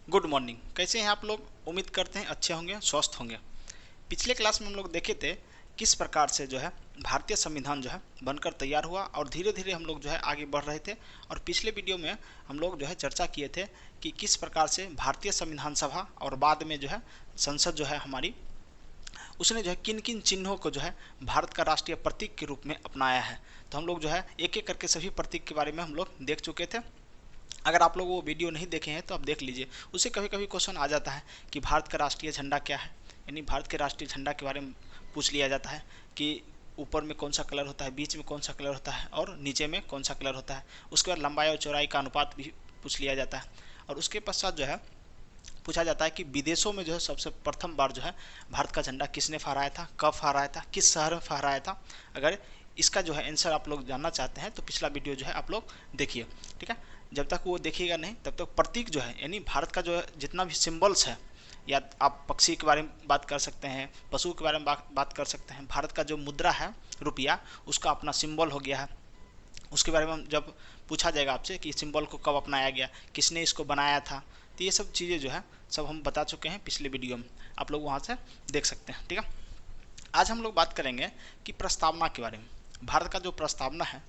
Good morning. कैसे हैं आप लोग? उम्मीद करते हैं अच्छे होंगे, स्वस्थ होंगे। पिछले क्लास में हम लोग देखे थे किस प्रकार से जो है भारतीय संविधान जो है बनकर तैयार हुआ और धीरे धीरे हम लोग जो है आगे बढ़ रहे थे। और पिछले वीडियो में हम लोग जो है चर्चा किए थे कि किस प्रकार से भारतीय संविधान सभा और बाद में जो है संसद जो है हमारी, उसने जो है किन किन चिन्हों को जो है भारत का राष्ट्रीय प्रतीक के रूप में अपनाया है। तो हम लोग जो है एक एक करके सभी प्रतीक के बारे में हम लोग देख चुके थे। अगर आप लोग वो वीडियो नहीं देखे हैं तो आप देख लीजिए। उससे कभी कभी क्वेश्चन आ जाता है कि भारत का राष्ट्रीय झंडा क्या है, यानी भारत के राष्ट्रीय झंडा के बारे में पूछ लिया जाता है कि ऊपर में कौन सा कलर होता है, बीच में कौन सा कलर होता है और नीचे में कौन सा कलर होता है। उसके बाद लंबाई और चौड़ाई का अनुपात भी पूछ लिया जाता है। और उसके पश्चात जो है पूछा जाता है कि विदेशों में जो है सबसे प्रथम बार जो है भारत का झंडा किसने फहराया था, कब फहराया था, किस शहर में फहराया था। अगर इसका जो है आंसर आप लोग जानना चाहते हैं तो पिछला वीडियो जो है आप लोग देखिए, ठीक है। जब तक वो देखिएगा नहीं तब तक प्रतीक जो है यानी भारत का जो है जितना भी सिंबल्स है, या आप पक्षी के बारे में बात कर सकते हैं, पशु के बारे में बात कर सकते हैं। भारत का जो मुद्रा है रुपया, उसका अपना सिंबल हो गया है। उसके बारे में जब पूछा जाएगा आपसे कि सिंबल को कब अपनाया गया, किसने इसको बनाया था, तो ये सब चीज़ें जो है सब हम बता चुके हैं पिछले वीडियो में, आप लोग वहाँ से देख सकते हैं, ठीक है। आज हम लोग बात करेंगे कि प्रस्तावना के बारे में। भारत का जो प्रस्तावना है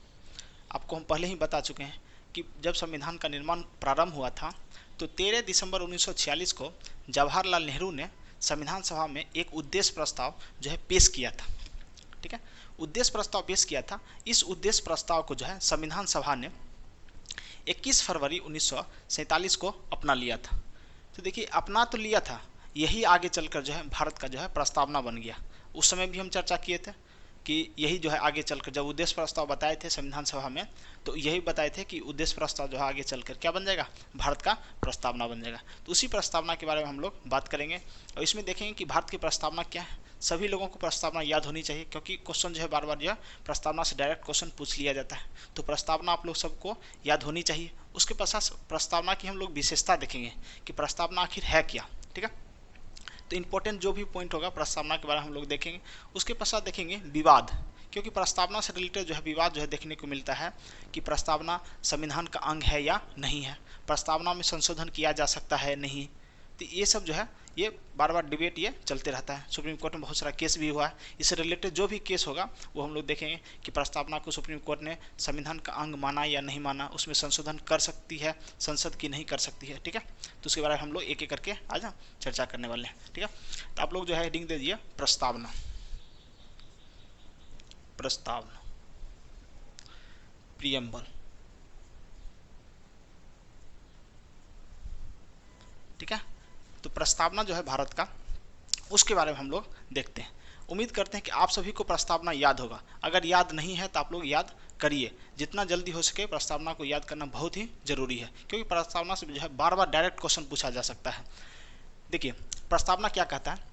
आपको हम पहले ही बता चुके हैं कि जब संविधान का निर्माण प्रारंभ हुआ था तो 13 दिसंबर 1946 को जवाहरलाल नेहरू ने संविधान सभा में एक उद्देश्य प्रस्ताव जो है पेश किया था, ठीक है। उद्देश्य प्रस्ताव पेश किया था। इस उद्देश्य प्रस्ताव को जो है संविधान सभा ने 21 फरवरी 1947 को अपना लिया था। तो देखिए, अपना तो लिया था, यही आगे चलकर जो है भारत का जो है प्रस्तावना बन गया। उस समय भी हम चर्चा किए थे कि यही जो है आगे चलकर, जब उद्देश्य प्रस्ताव बताए थे संविधान सभा में तो यही बताए थे कि उद्देश्य प्रस्ताव जो है आगे चलकर क्या बन जाएगा, भारत का प्रस्तावना बन जाएगा। तो उसी प्रस्तावना के बारे में हम लोग बात करेंगे और इसमें देखेंगे कि भारत की प्रस्तावना क्या है। सभी लोगों को प्रस्तावना याद होनी चाहिए क्योंकि क्वेश्चन जो है बार बार जो है प्रस्तावना से डायरेक्ट क्वेश्चन पूछ लिया जाता है। तो प्रस्तावना आप लोग सबको याद होनी चाहिए। उसके पश्चात प्रस्तावना की हम लोग विशेषता देखेंगे कि प्रस्तावना आखिर है क्या, ठीक है। तो इंपॉर्टेंट जो भी पॉइंट होगा प्रस्तावना के बारे में हम लोग देखेंगे। उसके पश्चात देखेंगे विवाद, क्योंकि प्रस्तावना से रिलेटेड जो है विवाद जो है देखने को मिलता है कि प्रस्तावना संविधान का अंग है या नहीं है, प्रस्तावना में संशोधन किया जा सकता है नहीं। तो ये सब जो है ये बार बार डिबेट ये चलते रहता है। सुप्रीम कोर्ट में बहुत सारा केस भी हुआ है, इससे रिलेटेड जो भी केस होगा वो हम लोग देखेंगे कि प्रस्तावना को सुप्रीम कोर्ट ने संविधान का अंग माना या नहीं माना, उसमें संशोधन कर सकती है संसद की नहीं कर सकती है, ठीक है। तो उसके बारे में हम लोग एक एक करके आज चर्चा करने वाले हैं, ठीक है। तो आप लोग जो है हेडिंग दे दीजिए प्रस्तावना। प्रस्तावना, प्रियम्बल, ठीक है। तो प्रस्तावना जो है भारत का, उसके बारे में हम लोग देखते हैं। उम्मीद करते हैं कि आप सभी को प्रस्तावना याद होगा। अगर याद नहीं है तो आप लोग याद करिए, जितना जल्दी हो सके प्रस्तावना को याद करना बहुत ही जरूरी है क्योंकि प्रस्तावना से जो है बार बार डायरेक्ट क्वेश्चन पूछा जा सकता है। देखिए, प्रस्तावना क्या कहता है।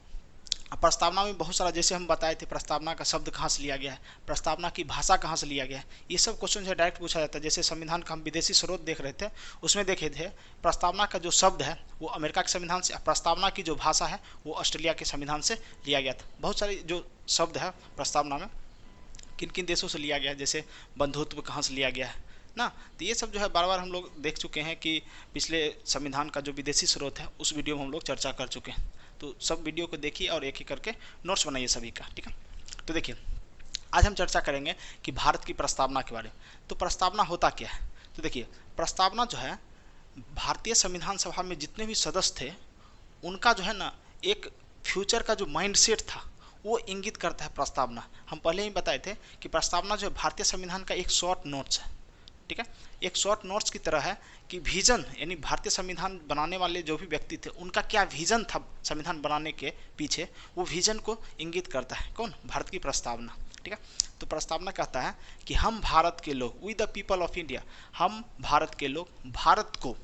प्रस्तावना में बहुत सारा, जैसे हम बताए थे, प्रस्तावना का शब्द कहाँ से लिया गया है, प्रस्तावना की भाषा कहाँ से लिया गया है, ये सब क्वेश्चन जो है डायरेक्ट पूछा जाता है। जैसे संविधान का हम विदेशी स्रोत देख रहे थे, उसमें देखे थे प्रस्तावना का जो शब्द है वो अमेरिका के संविधान से, प्रस्तावना की जो भाषा है वो ऑस्ट्रेलिया के संविधान से लिया गया था। बहुत सारे जो शब्द है प्रस्तावना में किन किन देशों से लिया गया है, जैसे बंधुत्व कहाँ से लिया गया है ना। तो ये सब जो है बार बार हम लोग देख चुके हैं कि पिछले संविधान का जो विदेशी स्रोत है उस वीडियो में हम लोग चर्चा कर चुके हैं। तो सब वीडियो को देखिए और एक एक करके नोट्स बनाइए सभी का, ठीक है। तो देखिए, आज हम चर्चा करेंगे कि भारत की प्रस्तावना के बारे में। तो प्रस्तावना होता क्या है। तो देखिए, प्रस्तावना जो है भारतीय संविधान सभा में जितने भी सदस्य थे उनका जो है ना एक फ्यूचर का जो माइंडसेट था वो इंगित करता है प्रस्तावना। हम पहले ही बताए थे कि प्रस्तावना जो है भारतीय संविधान का एक शॉर्ट नोट्स है, ठीक है। एक शॉर्ट नोट्स की तरह है कि विजन, यानी भारतीय संविधान बनाने वाले जो भी व्यक्ति थे उनका क्या विजन था संविधान बनाने के पीछे, वो विजन को इंगित करता है कौन, भारत की प्रस्तावना, ठीक है। तो प्रस्तावना कहता है कि हम भारत के लोग, we the people of India, हम भारत के लोग भारत को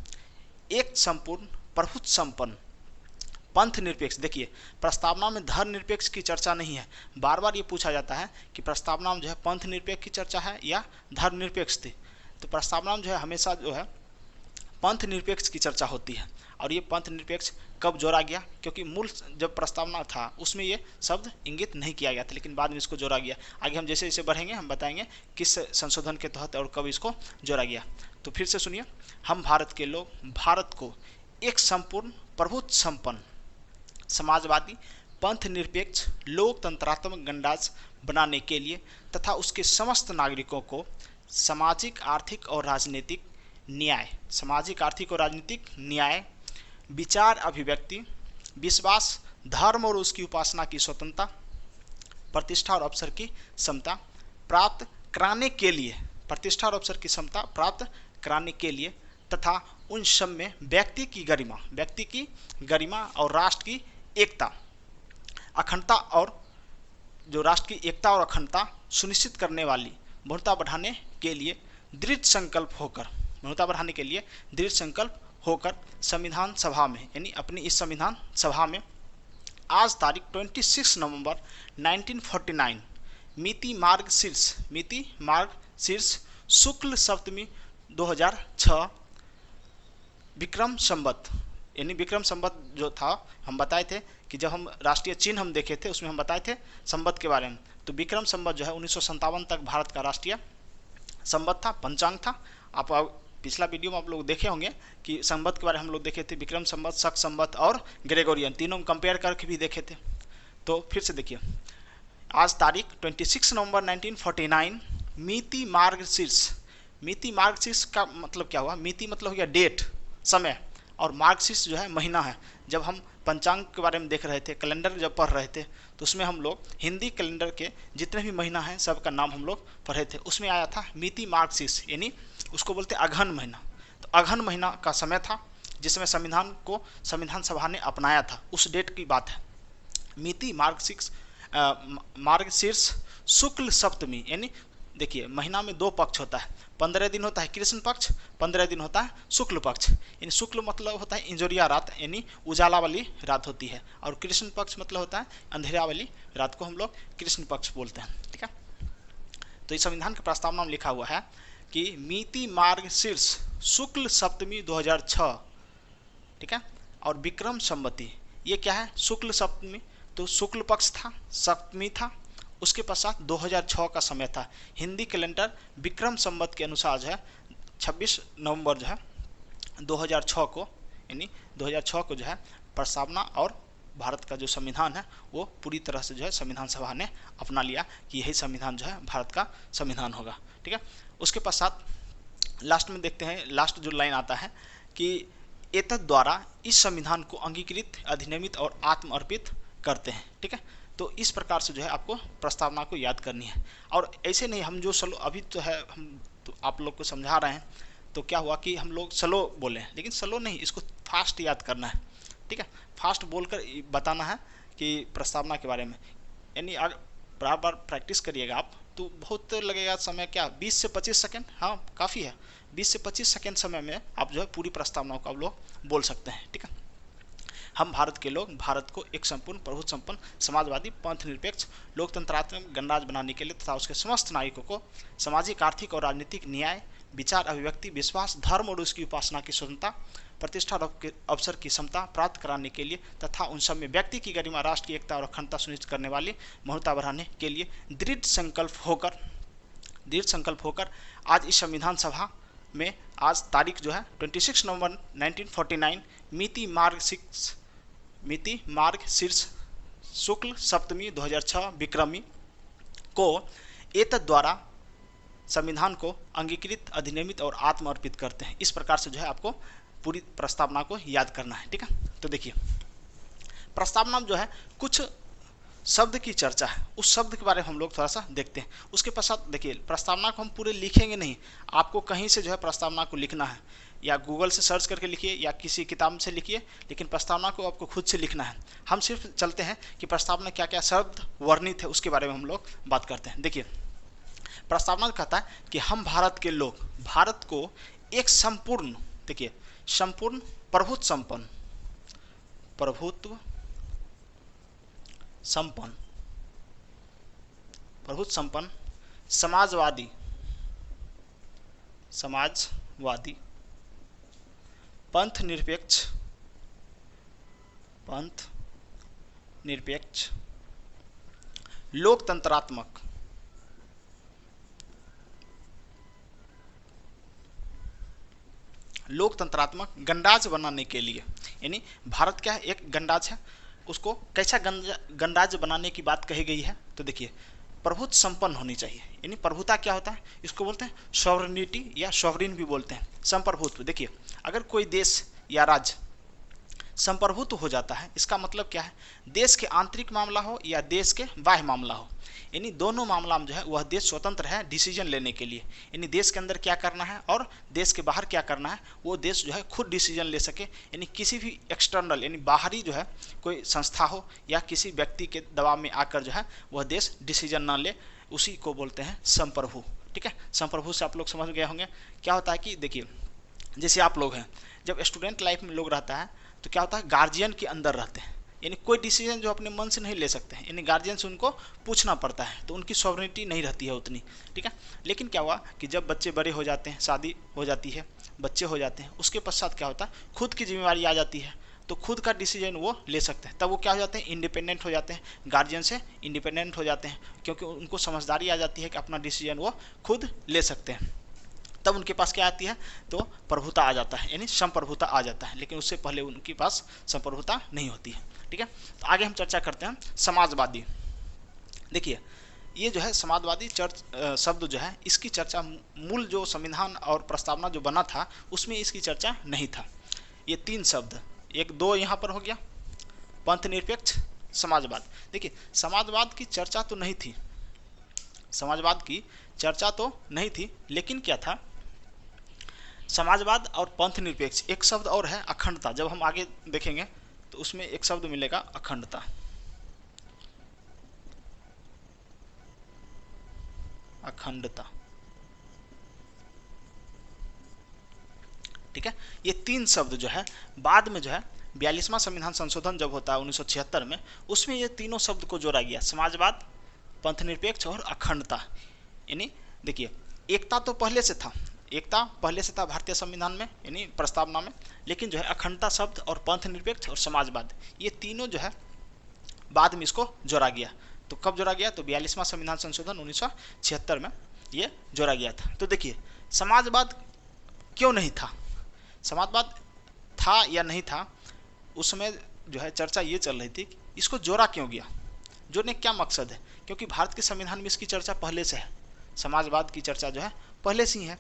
एक संपूर्ण प्रभुत्व संपन्न पंथ निरपेक्ष, देखिए प्रस्तावना में धर्म निरपेक्ष की चर्चा नहीं है। बार बार ये पूछा जाता है कि प्रस्तावना में जो है पंथ निरपेक्ष की चर्चा है या धर्म निरपेक्ष थी। तो प्रस्तावना में जो है हमेशा जो है पंथ निरपेक्ष की चर्चा होती है। और ये पंथ निरपेक्ष कब जोड़ा गया, क्योंकि मूल जब प्रस्तावना था उसमें ये शब्द इंगित नहीं किया गया था, लेकिन बाद में इसको जोड़ा गया। आगे हम जैसे जैसे बढ़ेंगे हम बताएंगे किस संशोधन के तहत और कब इसको जोड़ा गया। तो फिर से सुनिए, हम भारत के लोग भारत को एक संपूर्ण प्रभुत्व संपन्न समाजवादी पंथ निरपेक्ष लोकतंत्रात्मक गणराज्य बनाने के लिए तथा उसके समस्त नागरिकों को सामाजिक आर्थिक और राजनीतिक न्याय विचार अभिव्यक्ति विश्वास धर्म और उसकी उपासना की स्वतंत्रता प्रतिष्ठा और अवसर की समता प्राप्त कराने के लिए तथा उन सब में व्यक्ति की गरिमा और राष्ट्र की एकता अखंडता और जो राष्ट्र की एकता और अखंडता सुनिश्चित करने वाली बहुलता बढ़ाने के लिए दृढ़ संकल्प होकर संविधान सभा में यानी अपनी इस संविधान सभा में आज तारीख 26 नवंबर 1949 मिति मार्गशीर्ष शुक्ल सप्तमी 2006 विक्रम संवत यानी विक्रम संवत जो था हम बताए थे कि जब हम राष्ट्रीय चिन्ह हम देखे थे उसमें हम बताए थे संवत के बारे में। तो विक्रम संवत जो है 1957 तक भारत का राष्ट्रीय संवत था, पंचांग था। आप पिछला वीडियो में आप लोग देखे होंगे कि संवत के बारे में हम लोग देखे थे, विक्रम संवत, शक संवत और ग्रेगोरियन तीनों में कंपेयर करके भी देखे थे। तो फिर से देखिए आज तारीख 26 नवंबर 1949 मिति मार्गशीर्ष का मतलब क्या हुआ? मिति मतलब हो गया डेट, समय, और मार्गशीर्ष जो है महीना है। जब हम पंचांग के बारे में देख रहे थे, कैलेंडर जब पढ़ रहे थे, तो उसमें हम लोग हिंदी कैलेंडर के जितने भी महीना हैं सब का नाम हम लोग पढ़े थे। उसमें आया था मिति मार्गशीर्ष यानी उसको बोलते अघन महीना। तो अघन महीना का समय था जिसमें संविधान को संविधान सभा ने अपनाया था, उस डेट की बात है। मिति मार्गशीर्ष शुक्ल सप्तमी यानी देखिए महीना में 2 पक्ष होता है, 15 दिन होता है कृष्ण पक्ष, 15 दिन होता है शुक्ल पक्ष। यानी शुक्ल मतलब होता है इंजोरिया रात यानी उजाला वाली रात होती है, और कृष्ण पक्ष मतलब होता है अंधेरा वाली रात को हम लोग कृष्ण पक्ष बोलते हैं। ठीक है, तो इस संविधान के प्रस्तावना में लिखा हुआ है कि मिति मार्गशीर्ष शुक्ल सप्तमी 2006, ठीक है, और विक्रम संवती ये क्या है? शुक्ल सप्तमी तो शुक्ल पक्ष था, सप्तमी था, उसके पश्चात 2006 का समय था। हिंदी कैलेंडर विक्रम संवत के अनुसार जो है 26 नवंबर जो है 2006 को यानी 2006 को जो है प्रस्तावना और भारत का जो संविधान है वो पूरी तरह से जो है संविधान सभा ने अपना लिया कि यही संविधान जो है भारत का संविधान होगा। ठीक है, उसके पश्चात लास्ट में देखते हैं, लास्ट जो लाइन आता है कि एतद् द्वारा इस संविधान को अंगीकृत, अधिनियमित और आत्मअर्पित करते हैं। ठीक है, तो इस प्रकार से जो है आपको प्रस्तावना को याद करनी है। और ऐसे नहीं हम जो स्लो अभी तो है हम तो आप लोग को समझा रहे हैं, तो क्या हुआ कि हम लोग स्लो बोले, लेकिन स्लो नहीं, इसको फास्ट याद करना है। ठीक है, फास्ट बोलकर बताना है कि प्रस्तावना के बारे में, यानी अगर बार बार प्रैक्टिस करिएगा आप तो बहुत लगेगा समय, क्या 20 से 25 सेकेंड, हाँ काफ़ी है, 20 से 25 सेकेंड समय में आप जो है पूरी प्रस्तावनाओं को आप लोग बोल सकते हैं। ठीक है, हम भारत के लोग भारत को एक संपूर्ण प्रभुत्व संपन्न समाजवादी पंथ निरपेक्ष लोकतंत्रात्मक गणराज्य बनाने के लिए तथा उसके समस्त नागरिकों को सामाजिक आर्थिक और राजनीतिक न्याय विचार अभिव्यक्ति विश्वास धर्म और उसकी उपासना की स्वतंत्रता प्रतिष्ठा और अवसर की समता प्राप्त कराने के लिए तथा उन सब में व्यक्ति की गरिमा राष्ट्र की एकता और अखंडता सुनिश्चित करने वाली महत्ता बढ़ाने के लिए दृढ़ संकल्प होकर आज इस संविधान सभा में आज तारीख जो है 26 नवंबर 1949 मिति मार्गशीर्ष शुक्ल सप्तमी 2006 विक्रमी को एतद् द्वारा संविधान को अंगीकृत, अधिनियमित और आत्मअर्पित करते हैं। इस प्रकार से जो है आपको पूरी प्रस्तावना को याद करना है। ठीक है, तो देखिए प्रस्तावना में जो है कुछ शब्द की चर्चा है, उस शब्द के बारे में हम लोग थोड़ा सा देखते हैं। उसके पश्चात देखिए प्रस्तावना को हम पूरे लिखेंगे नहीं, आपको कहीं से जो है प्रस्तावना को लिखना है, या गूगल से सर्च करके लिखिए या किसी किताब से लिखिए, लेकिन प्रस्तावना को आपको खुद से लिखना है। हम सिर्फ चलते हैं कि प्रस्तावना क्या क्या शब्द वर्णित है उसके बारे में हम लोग बात करते हैं। देखिए प्रस्तावना कहता है कि हम भारत के लोग भारत को एक संपूर्ण, देखिए संपूर्ण प्रभुत्व संपन्न समाजवादी पंथ निरपेक्ष लोकतंत्रात्मक गणराज्य बनाने के लिए यानी भारत क्या है, एक गणराज्य है, उसको कैसा गणराज्य बनाने की बात कही गई है, तो देखिए प्रभुत्व संपन्न होनी चाहिए। यानी प्रभुता क्या होता है, इसको बोलते हैं सॉवरेनिटी या सॉवरिन भी बोलते हैं, संप्रभुत्व। देखिए अगर कोई देश या राज्य संप्रभुत्व हो जाता है, इसका मतलब क्या है, देश के आंतरिक मामला हो या देश के बाह्य मामला हो, यानी दोनों मामला में जो है वह देश स्वतंत्र है डिसीजन लेने के लिए। यानी देश के अंदर क्या करना है और देश के बाहर क्या करना है, वो देश जो है खुद डिसीजन ले सके। यानी किसी भी एक्सटर्नल यानी बाहरी जो है कोई संस्था हो या किसी व्यक्ति के दबाव में आकर जो है वह देश डिसीजन ना ले, उसी को बोलते हैं संप्रभु। ठीक है, संप्रभु से आप लोग समझ गए होंगे। क्या होता है कि देखिए जैसे आप लोग हैं, जब स्टूडेंट लाइफ में लोग रहता है तो क्या होता है, गार्जियन के अंदर रहते हैं, यानी कोई डिसीजन जो अपने मन से नहीं ले सकते हैं, यानी गार्जियन से उनको पूछना पड़ता है, तो उनकी सॉवरेनिटी नहीं रहती है उतनी। ठीक है, लेकिन क्या हुआ कि जब बच्चे बड़े हो जाते हैं, शादी हो जाती है, बच्चे हो जाते हैं, उसके पश्चात क्या होता है, खुद की जिम्मेवारी आ जाती है, तो खुद का डिसीजन वो ले सकते हैं। तब वो क्या हो जाते हैं, इंडिपेंडेंट हो जाते हैं, गार्जियन से इंडिपेंडेंट हो जाते हैं, क्योंकि उनको समझदारी आ जाती है कि अपना डिसीजन वो खुद ले सकते हैं। तब उनके पास क्या आती है, तो प्रभुता आ जाता है, यानी संप्रभुता आ जाता है, लेकिन उससे पहले उनके पास संप्रभुता नहीं होती है। ठीक है, तो आगे हम चर्चा करते हैं समाजवादी। देखिए ये जो है समाजवादी शब्द जो है, इसकी चर्चा मूल जो संविधान और प्रस्तावना जो बना था उसमें इसकी चर्चा नहीं था। ये तीन शब्द, एक दो यहाँ पर हो गया, पंथ निरपेक्ष, समाजवाद। देखिए समाजवाद की चर्चा तो नहीं थी, समाजवाद की चर्चा तो नहीं थी, लेकिन क्या था, समाजवाद और पंथ निरपेक्ष, एक शब्द और है अखंडता। जब हम आगे देखेंगे तो उसमें एक शब्द मिलेगा अखंडता। अखंडता, ठीक है, ये तीन शब्द जो है बाद में जो है 42वां संविधान संशोधन जब होता है 1976 में, उसमें ये तीनों शब्द को जोड़ा गया, समाजवाद, पंथ निरपेक्ष और अखंडता। यानी देखिए एकता तो पहले से था, एकता पहले से था भारतीय संविधान में यानी प्रस्तावना में, लेकिन जो है अखंडता शब्द और पंथ निरपेक्ष और समाजवाद ये तीनों जो है बाद में इसको जोड़ा गया। तो कब जोड़ा गया, तो 42वां संविधान संशोधन 1976 में ये जोड़ा गया था। तो देखिए समाजवाद क्यों नहीं था, समाजवाद था या नहीं था, उस समय जो है चर्चा ये चल रही थी इसको जोड़ा क्यों गया, जोड़ने क्या मकसद है, क्योंकि भारत के संविधान में इसकी चर्चा पहले से है, समाजवाद की चर्चा जो है पहले से ही है।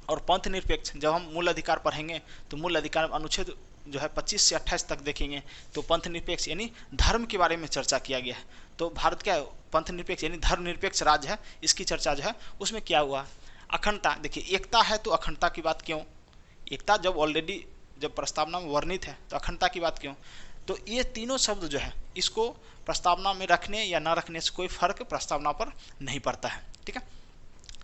और पंथ निरपेक्ष जब हम मूल अधिकार पढ़ेंगे तो मूल अधिकार अनुच्छेद जो है 25 से 28 तक देखेंगे तो पंथ निरपेक्ष यानी धर्म के बारे में चर्चा किया गया है। तो भारत क्या पंथ निरपेक्ष यानी धर्म निरपेक्ष राज्य है, इसकी चर्चा जो है उसमें क्या हुआ, अखंडता। देखिए एकता है तो अखंडता की बात क्यों, एकता जब ऑलरेडी जब प्रस्तावना में वर्णित है तो अखंडता की बात क्यों। तो ये तीनों शब्द जो है इसको प्रस्तावना में रखने या ना रखने से कोई फर्क प्रस्तावना पर नहीं पड़ता है। ठीक है,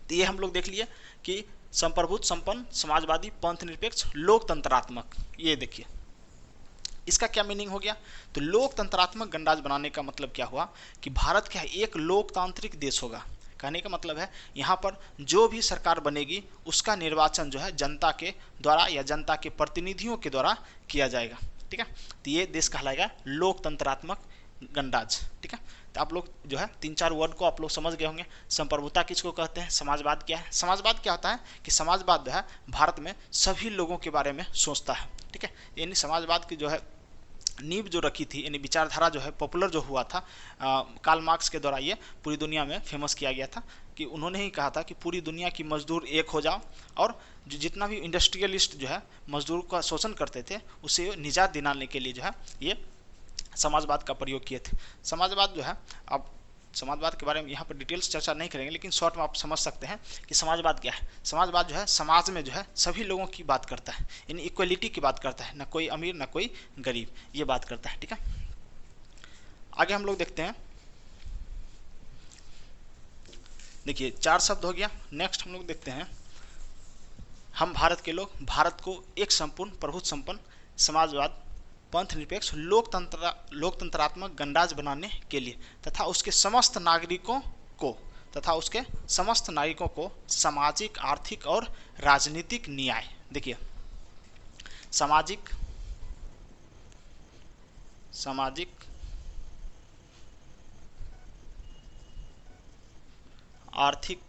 तो ये हम लोग देख लिए कि संप्रभुत्व संपन्न, समाजवादी, पंथ निरपेक्ष, लोकतंत्रात्मक। ये देखिए इसका क्या मीनिंग हो गया, तो लोकतंत्रात्मक गणराज्य बनाने का मतलब क्या हुआ कि भारत क्या एक लोकतांत्रिक देश होगा। कहने का मतलब है यहाँ पर जो भी सरकार बनेगी उसका निर्वाचन जो है जनता के द्वारा या जनता के प्रतिनिधियों के द्वारा किया जाएगा। ठीक है, तो ये देश कहलाएगा लोकतंत्रात्मक गणराज्य। ठीक है, तो आप लोग जो है 3-4 वर्ड को आप लोग समझ गए होंगे। संप्रभुता किसको कहते हैं, समाजवाद क्या है, समाजवाद क्या होता है कि समाजवाद जो है भारत में सभी लोगों के बारे में सोचता है। ठीक है, यानी समाजवाद की जो है नींव जो रखी थी यानी विचारधारा जो है पॉपुलर जो हुआ था कार्ल मार्क्स के द्वारा, ये पूरी दुनिया में फेमस किया गया था कि उन्होंने ही कहा था कि पूरी दुनिया की मजदूर एक हो जाओ और जितना भी इंडस्ट्रियलिस्ट जो है मजदूर का शोषण करते थे उसे निजात दिलाने के लिए जो है ये समाजवाद का प्रयोग किए थे। समाजवाद जो है, अब समाजवाद के बारे में यहाँ पर डिटेल्स चर्चा नहीं करेंगे, लेकिन शॉर्ट में आप समझ सकते हैं कि समाजवाद क्या है। समाजवाद जो है समाज में जो है सभी लोगों की बात करता है, यानी इक्वलिटी की बात करता है, ना कोई अमीर ना कोई गरीब, ये बात करता है। ठीक है, आगे हम लोग देखते हैं। देखिए 4 शब्द हो गया, नेक्स्ट हम लोग देखते हैं हम भारत के लोग, भारत को एक संपूर्ण प्रभुत्व संपन्न समाजवाद, पंथ निरपेक्ष, लोकतंत्रात्मक गणराज्य बनाने के लिए तथा उसके समस्त नागरिकों को सामाजिक, आर्थिक और राजनीतिक न्याय। देखिए सामाजिक, आर्थिक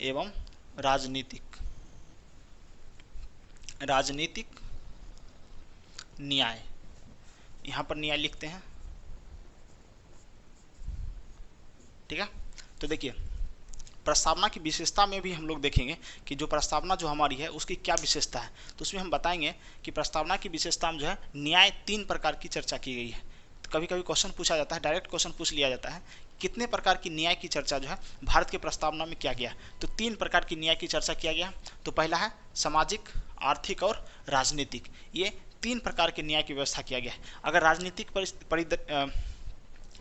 एवं राजनीतिक राजनीतिक न्याय, यहाँ पर न्याय लिखते हैं, ठीक है। तो देखिए प्रस्तावना की विशेषता में भी हम लोग देखेंगे कि जो प्रस्तावना जो हमारी है उसकी क्या विशेषता है। तो उसमें हम बताएंगे कि प्रस्तावना की विशेषता में जो है न्याय 3 प्रकार की चर्चा की गई है। तो कभी कभी क्वेश्चन पूछा जाता है, डायरेक्ट क्वेश्चन पूछ लिया जाता है, कितने प्रकार की न्याय की चर्चा जो है भारत के प्रस्तावना में किया गया। तो 3 प्रकार की न्याय की चर्चा किया गया। तो पहला है सामाजिक, आर्थिक और राजनीतिक। ये 3 प्रकार के न्याय की व्यवस्था किया गया है। अगर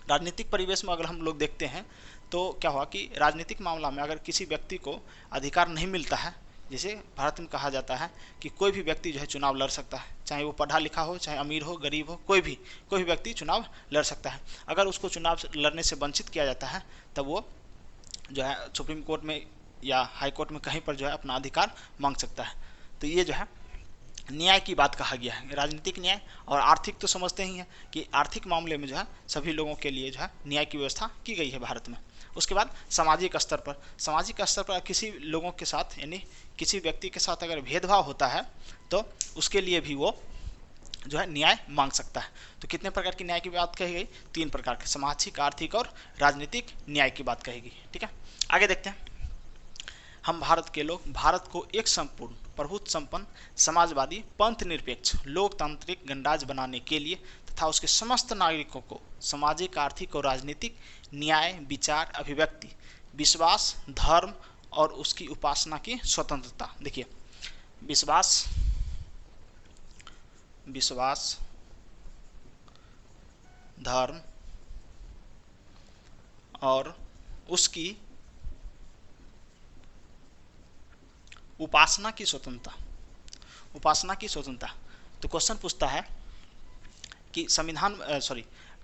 राजनीतिक परिवेश में अगर हम लोग देखते हैं तो क्या हुआ कि राजनीतिक मामला में अगर किसी व्यक्ति को अधिकार नहीं मिलता है, जैसे भारत में कहा जाता है कि कोई भी व्यक्ति जो है चुनाव लड़ सकता है, चाहे वो पढ़ा लिखा हो, चाहे अमीर हो, गरीब हो, कोई भी व्यक्ति चुनाव लड़ सकता है। अगर उसको चुनाव लड़ने से वंचित किया जाता है तब वो जो है सुप्रीम कोर्ट में या हाई कोर्ट में कहीं पर जो है अपना अधिकार मांग सकता है। तो ये जो है न्याय की बात कहा गया है, राजनीतिक न्याय। और आर्थिक तो समझते ही हैं कि आर्थिक मामले में जो है सभी लोगों के लिए जो है न्याय की व्यवस्था की गई है भारत में। उसके बाद सामाजिक स्तर पर किसी लोगों के साथ यानी किसी व्यक्ति के साथ अगर भेदभाव होता है तो उसके लिए भी वो जो है न्याय मांग सकता है। तो कितने प्रकार की न्याय की बात कही गई? 3 प्रकार के, सामाजिक, आर्थिक और राजनीतिक न्याय की बात कही गई, ठीक है। आगे देखते हैं। हम भारत के लोग भारत को एक संपूर्ण, प्रभुत्व संपन्न, समाजवादी, पंथ निरपेक्ष, लोकतांत्रिक गणराज्य बनाने के लिए तथा उसके समस्त नागरिकों को सामाजिक, आर्थिक और राजनीतिक न्याय, विचार, अभिव्यक्ति, विश्वास, धर्म और उसकी उपासना की स्वतंत्रता। देखिए विश्वास, धर्म और उसकी उपासना की स्वतंत्रता। तो क्वेश्चन पूछता है कि संविधान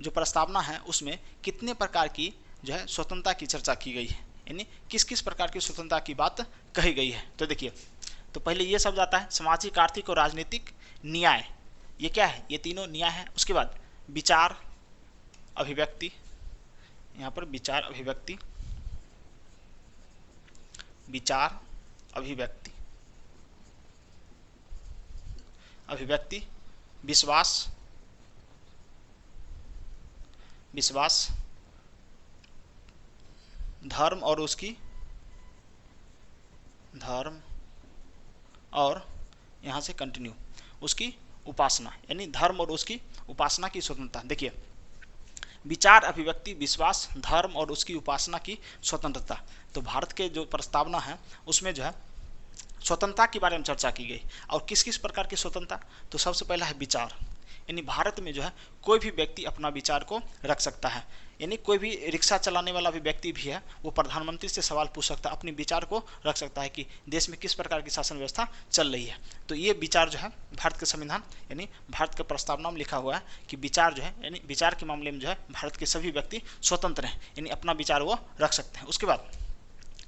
जो प्रस्तावना है उसमें कितने प्रकार की जो है स्वतंत्रता की चर्चा की गई है, यानी किस किस प्रकार की स्वतंत्रता की बात कही गई है। तो देखिए, तो पहले ये शब्द आता है सामाजिक, आर्थिक और राजनीतिक न्याय। ये क्या है? ये तीनों न्याय है। उसके बाद विचार, अभिव्यक्ति, यहाँ पर विचार, अभिव्यक्ति, विश्वास, धर्म और यहाँ से कंटिन्यू उसकी उपासना, यानी धर्म और उसकी उपासना की स्वतंत्रता। देखिए विचार, अभिव्यक्ति, विश्वास, धर्म और उसकी उपासना की स्वतंत्रता। तो भारत के जो प्रस्तावना है उसमें जो है स्वतंत्रता के बारे में चर्चा की गई। और किस किस प्रकार की स्वतंत्रता? तो सबसे पहला है विचार, यानी भारत में जो है कोई भी व्यक्ति अपना विचार को रख सकता है, यानी कोई भी रिक्शा चलाने वाला भी व्यक्ति भी है वो प्रधानमंत्री से सवाल पूछ सकता है, अपने विचार को रख सकता है कि देश में किस प्रकार की शासन व्यवस्था चल रही है। तो ये विचार जो है भारत के संविधान यानी भारत के प्रस्तावना में लिखा हुआ है कि विचार जो है यानी विचार के मामले में जो है भारत के सभी व्यक्ति स्वतंत्र हैं, यानी अपना विचार वो रख सकते हैं। उसके बाद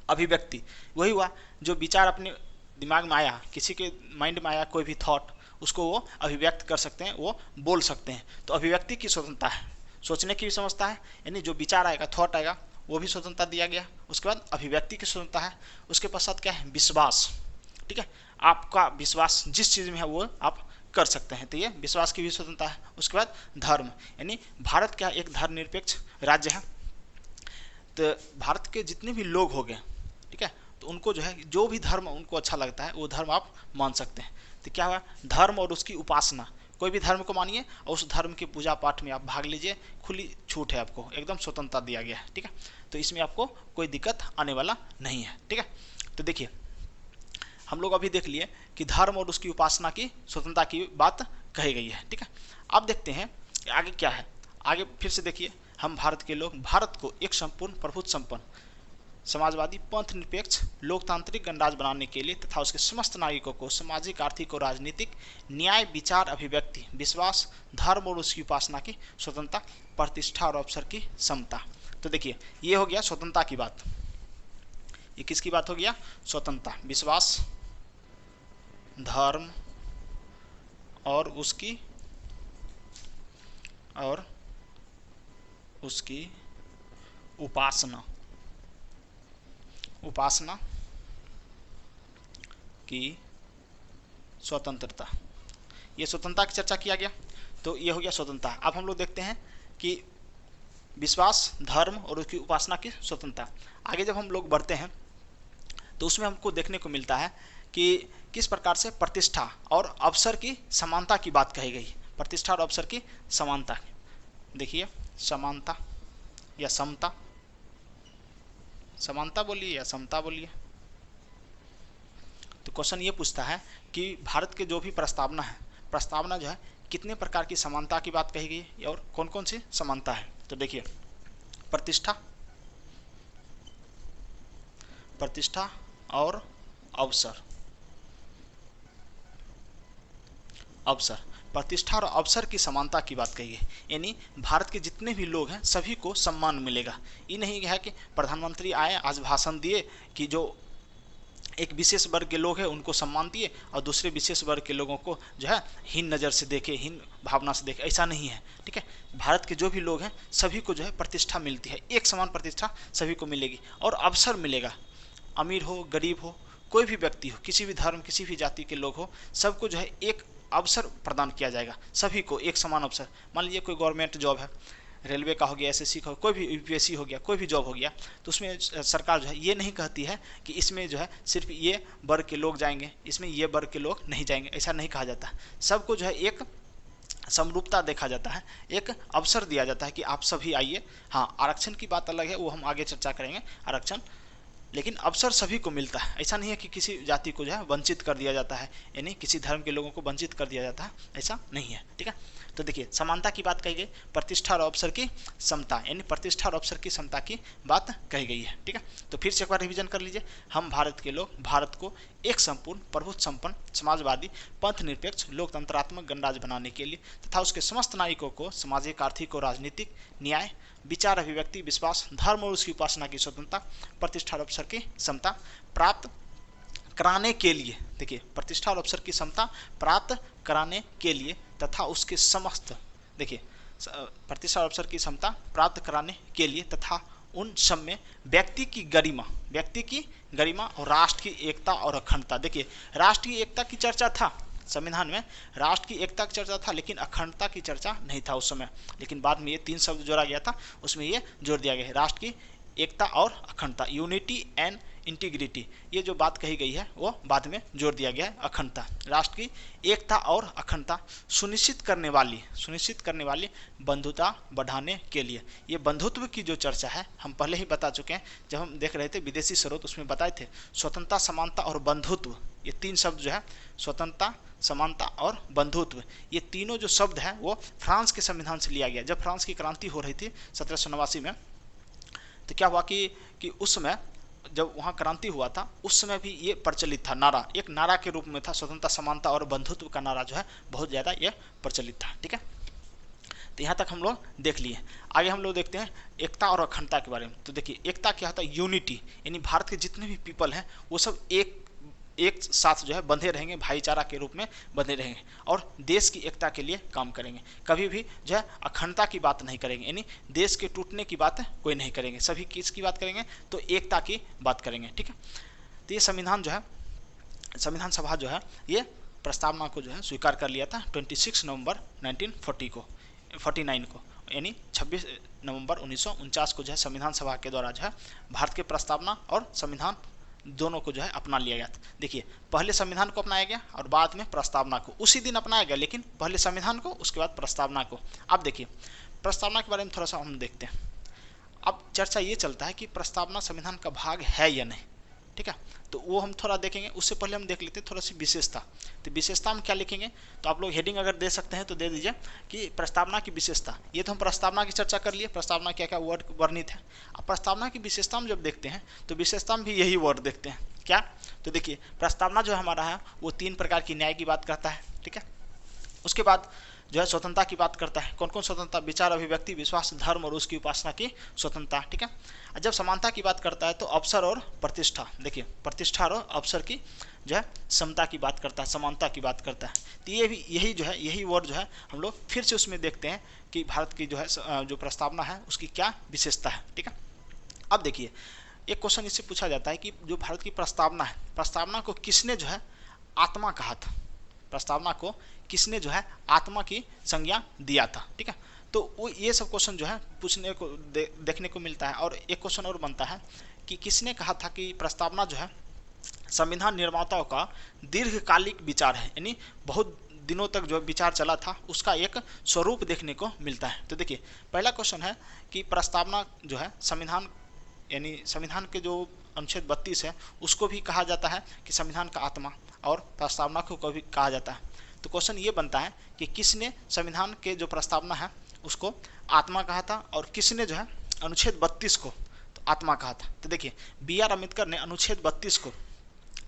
अभिव्यक्ति, वही हुआ जो विचार अपने दिमाग में आया, किसी के माइंड में आया कोई भी थॉट, उसको वो अभिव्यक्त कर सकते हैं, वो बोल सकते हैं। तो अभिव्यक्ति की स्वतंत्रता है, सोचने की भी समझता है, यानी जो विचार आएगा, थॉट आएगा, वो भी स्वतंत्रता दिया गया। उसके बाद अभिव्यक्ति की स्वतंत्रता है। उसके पश्चात क्या है? विश्वास, ठीक है, आपका विश्वास जिस चीज़ में है वो आप कर सकते हैं, तो ये विश्वास की भी स्वतंत्रता है। उसके बाद धर्म, यानी भारत क्या एक धर्मनिरपेक्ष राज्य है, तो भारत के जितने भी लोग हो गए, ठीक है, तो उनको जो है जो भी धर्म उनको अच्छा लगता है वो धर्म आप मान सकते हैं। तो क्या हुआ? धर्म और उसकी उपासना, कोई भी धर्म को मानिए और उस धर्म के पूजा पाठ में आप भाग लीजिए, खुली छूट है, आपको एकदम स्वतंत्रता दिया गया है, ठीक है। तो इसमें आपको कोई दिक्कत आने वाला नहीं है, ठीक है। तो देखिए हम लोग अभी देख लिए कि धर्म और उसकी उपासना की स्वतंत्रता की बात कही गई है, ठीक है। अब देखते हैं आगे क्या है। आगे फिर से देखिए, हम भारत के लोग भारत को एक संपूर्ण, प्रभुत्व संपन्न, समाजवादी, पंथ निरपेक्ष, लोकतांत्रिक गणराज्य बनाने के लिए तथा उसके समस्त नागरिकों को सामाजिक, आर्थिक और राजनीतिक न्याय, विचार, अभिव्यक्ति, विश्वास, धर्म और उसकी उपासना की स्वतंत्रता, प्रतिष्ठा और अवसर की समता। तो देखिए ये हो गया स्वतंत्रता की बात। ये किसकी बात हो गया? स्वतंत्रता, विश्वास, धर्म और उसकी उपासना की स्वतंत्रता, ये स्वतंत्रता की चर्चा किया गया, तो ये हो गया स्वतंत्रता। अब हम लोग देखते हैं कि विश्वास, धर्म और उसकी उपासना की स्वतंत्रता। आगे जब हम लोग बढ़ते हैं तो उसमें हमको देखने को मिलता है कि किस प्रकार से प्रतिष्ठा और अवसर की समानता की बात कही गई। प्रतिष्ठा और अवसर की समानता, देखिए समानता या समता, समानता बोलिए या समता बोलिए। तो क्वेश्चन ये पूछता है कि भारत के जो भी प्रस्तावना है, प्रस्तावना जो है कितने प्रकार की समानता की बात कही गई है और कौन कौन सी समानता है। तो देखिए प्रतिष्ठा, प्रतिष्ठा और अवसर, अवसर, प्रतिष्ठा और अवसर की समानता की बात कही है, यानी भारत के जितने भी लोग हैं सभी को सम्मान मिलेगा। ये नहीं है कि प्रधानमंत्री आए आज भाषण दिए कि जो एक विशेष वर्ग के लोग हैं उनको सम्मान दिए और दूसरे विशेष वर्ग के लोगों को जो है हीन नज़र से देखे, हीन भावना से देखे, ऐसा नहीं है। ठीक है, भारत के जो भी लोग हैं सभी को जो है प्रतिष्ठा मिलती है, एक समान प्रतिष्ठा सभी को मिलेगी और अवसर मिलेगा। अमीर हो, गरीब हो, कोई भी व्यक्ति हो, किसी भी धर्म, किसी भी जाति के लोग हो, सबको जो है एक अवसर प्रदान किया जाएगा, सभी को एक समान अवसर। मान लीजिए कोई गवर्नमेंट जॉब है, रेलवे का हो गया, एसएससी का, कोई भी यूपीएससी हो गया, कोई भी जॉब हो गया, तो उसमें सरकार जो है ये नहीं कहती है कि इसमें जो है सिर्फ ये वर्ग के लोग जाएंगे, इसमें ये वर्ग के लोग नहीं जाएंगे, ऐसा नहीं कहा जाता। सबको जो है एक समरूपता देखा जाता है, एक अवसर दिया जाता है कि आप सभी आइए। हाँ, आरक्षण की बात अलग है, वो हम आगे चर्चा करेंगे आरक्षण, लेकिन अवसर सभी को मिलता है। ऐसा नहीं है कि किसी जाति को जो है वंचित कर दिया जाता है, यानी किसी धर्म के लोगों को वंचित कर दिया जाता है, ऐसा नहीं है। ठीक है, तो देखिए समानता की बात कही गई, प्रतिष्ठा और अवसर की समता, यानी प्रतिष्ठा और अवसर की समता की बात कही गई है। ठीक है, तो फिर से एक बार रिवीजन कर लीजिए। हम भारत के लोग भारत को एक संपूर्ण, प्रभुत्व संपन्न, समाजवादी, पंथ निरपेक्ष, लोकतंत्रात्मक गणराज्य बनाने के लिए तथा उसके समस्त नागरिकों को सामाजिक, आर्थिक और राजनीतिक न्याय, विचार, अभिव्यक्ति, विश्वास, धर्म और उसकी उपासना की स्वतंत्रता, प्रतिष्ठा और अवसर की समता प्राप्त कराने के लिए, देखिए प्रतिष्ठा और अवसर की समता प्राप्त कराने के लिए तथा उसके समस्त, देखिए प्रतिष्ठा और अवसर की समता प्राप्त कराने के लिए तथा उन सब में व्यक्ति की गरिमा, व्यक्ति की गरिमा और राष्ट्र की एकता और अखंडता। देखिए राष्ट्र की एकता की चर्चा था संविधान में, राष्ट्र की एकता की चर्चा था, लेकिन अखंडता की चर्चा नहीं था उस समय, लेकिन बाद में ये 3 शब्द जोड़ा गया था, उसमें ये जोड़ दिया गया है, राष्ट्र की एकता और अखंडता, यूनिटी एंड इंटीग्रिटी। ये जो बात कही गई है वो बाद में जोड़ दिया गया है, अखंडता, राष्ट्र की एकता और अखंडता सुनिश्चित करने वाली बंधुता बढ़ाने के लिए। ये बंधुत्व की जो चर्चा है हम पहले ही बता चुके हैं, जब हम देख रहे थे विदेशी स्रोत, उसमें बताए थे स्वतंत्रता, समानता और बंधुत्व, ये 3 शब्द जो है स्वतंत्रता, समानता और बंधुत्व, ये तीनों जो शब्द हैं वो फ्रांस के संविधान से लिया गया। जब फ्रांस की क्रांति हो रही थी 1789 में, तो क्या हुआ कि उस समय जब वहाँ क्रांति हुआ था उस समय भी ये प्रचलित था, नारा, एक नारा के रूप में था, स्वतंत्रता, समानता और बंधुत्व का नारा जो है बहुत ज़्यादा ये प्रचलित था। ठीक है, तो यहाँ तक हम लोग देख लिए। आगे हम लोग देखते हैं एकता और अखंडता के बारे में। तो देखिए एकता क्या होता है, यूनिटी, यानी भारत के जितने भी पीपल हैं वो सब एक साथ जो है बंधे रहेंगे, भाईचारा के रूप में बंधे रहेंगे और देश की एकता के लिए काम करेंगे। कभी भी जो है अखंडता की बात नहीं करेंगे, यानी देश के टूटने की बात कोई नहीं करेंगे, सभी किसकी बात करेंगे, तो एकता की बात करेंगे। ठीक है, तो ये संविधान जो है, संविधान सभा जो है ये प्रस्तावना को जो है स्वीकार कर लिया था 26 नवंबर 1949 को, यानी 26 नवंबर 1949 को जो है संविधान सभा के द्वारा जो है भारत के प्रस्तावना और संविधान दोनों को जो है अपना लिया गया था। देखिए पहले संविधान को अपनाया गया और बाद में प्रस्तावना को, उसी दिन अपनाया गया, लेकिन पहले संविधान को उसके बाद प्रस्तावना को। अब देखिए प्रस्तावना के बारे में थोड़ा सा हम देखते हैं। अब चर्चा ये चलता है कि प्रस्तावना संविधान का भाग है या नहीं। ठीक है, तो वो हम थोड़ा देखेंगे, उससे पहले हम देख लेते हैं थोड़ा सी विशेषता। तो विशेषता में क्या लिखेंगे, तो आप लोग हेडिंग अगर दे सकते हैं तो दे दीजिए कि प्रस्तावना की विशेषता। ये तो हम प्रस्तावना की चर्चा कर लिए, प्रस्तावना क्या क्या वर्ड वर्णित है। अब प्रस्तावना की विशेषता में जब देखते हैं तो विशेषता में भी यही वर्ड देखते हैं क्या, तो देखिए प्रस्तावना जो हमारा है वो 3 प्रकार की न्याय की बात करता है। ठीक है, उसके बाद जो है स्वतंत्रता की बात करता है, कौन कौन स्वतंत्रता, विचार, अभिव्यक्ति, विश्वास, धर्म और उसकी उपासना की स्वतंत्रता। ठीक है, जब समानता की बात करता है तो अवसर और प्रतिष्ठा, देखिए प्रतिष्ठा और अवसर की जो है समता की बात करता है, समानता की बात करता है। तो ये भी यही जो है, यही वर्ड जो है हम लोग फिर से उसमें देखते हैं कि भारत की जो है जो प्रस्तावना है उसकी क्या विशेषता है। ठीक है, अब देखिए एक क्वेश्चन इससे पूछा जाता है कि जो भारत की प्रस्तावना है, प्रस्तावना को किसने जो है आत्मा कहा था। प्रस्तावना को किसने जो है आत्मा की संज्ञा दिया था। ठीक है, तो वो ये सब क्वेश्चन जो है पूछने को देखने को मिलता है। और एक क्वेश्चन और बनता है कि किसने कहा था कि प्रस्तावना जो है संविधान निर्माताओं का दीर्घकालिक विचार है, यानी बहुत दिनों तक जो विचार चला था उसका एक स्वरूप देखने को मिलता है। तो देखिए पहला क्वेश्चन है कि प्रस्तावना जो है संविधान, यानी संविधान के जो अनुच्छेद 32 है उसको भी कहा जाता है कि संविधान का आत्मा, और प्रस्तावना को भी कहा जाता है। तो क्वेश्चन ये बनता है कि किसने संविधान के जो प्रस्तावना है उसको आत्मा कहा था और किसने जो है अनुच्छेद 32 को तो आत्मा कहा था। तो देखिए बी आर अम्बेडकर ने अनुच्छेद 32 को,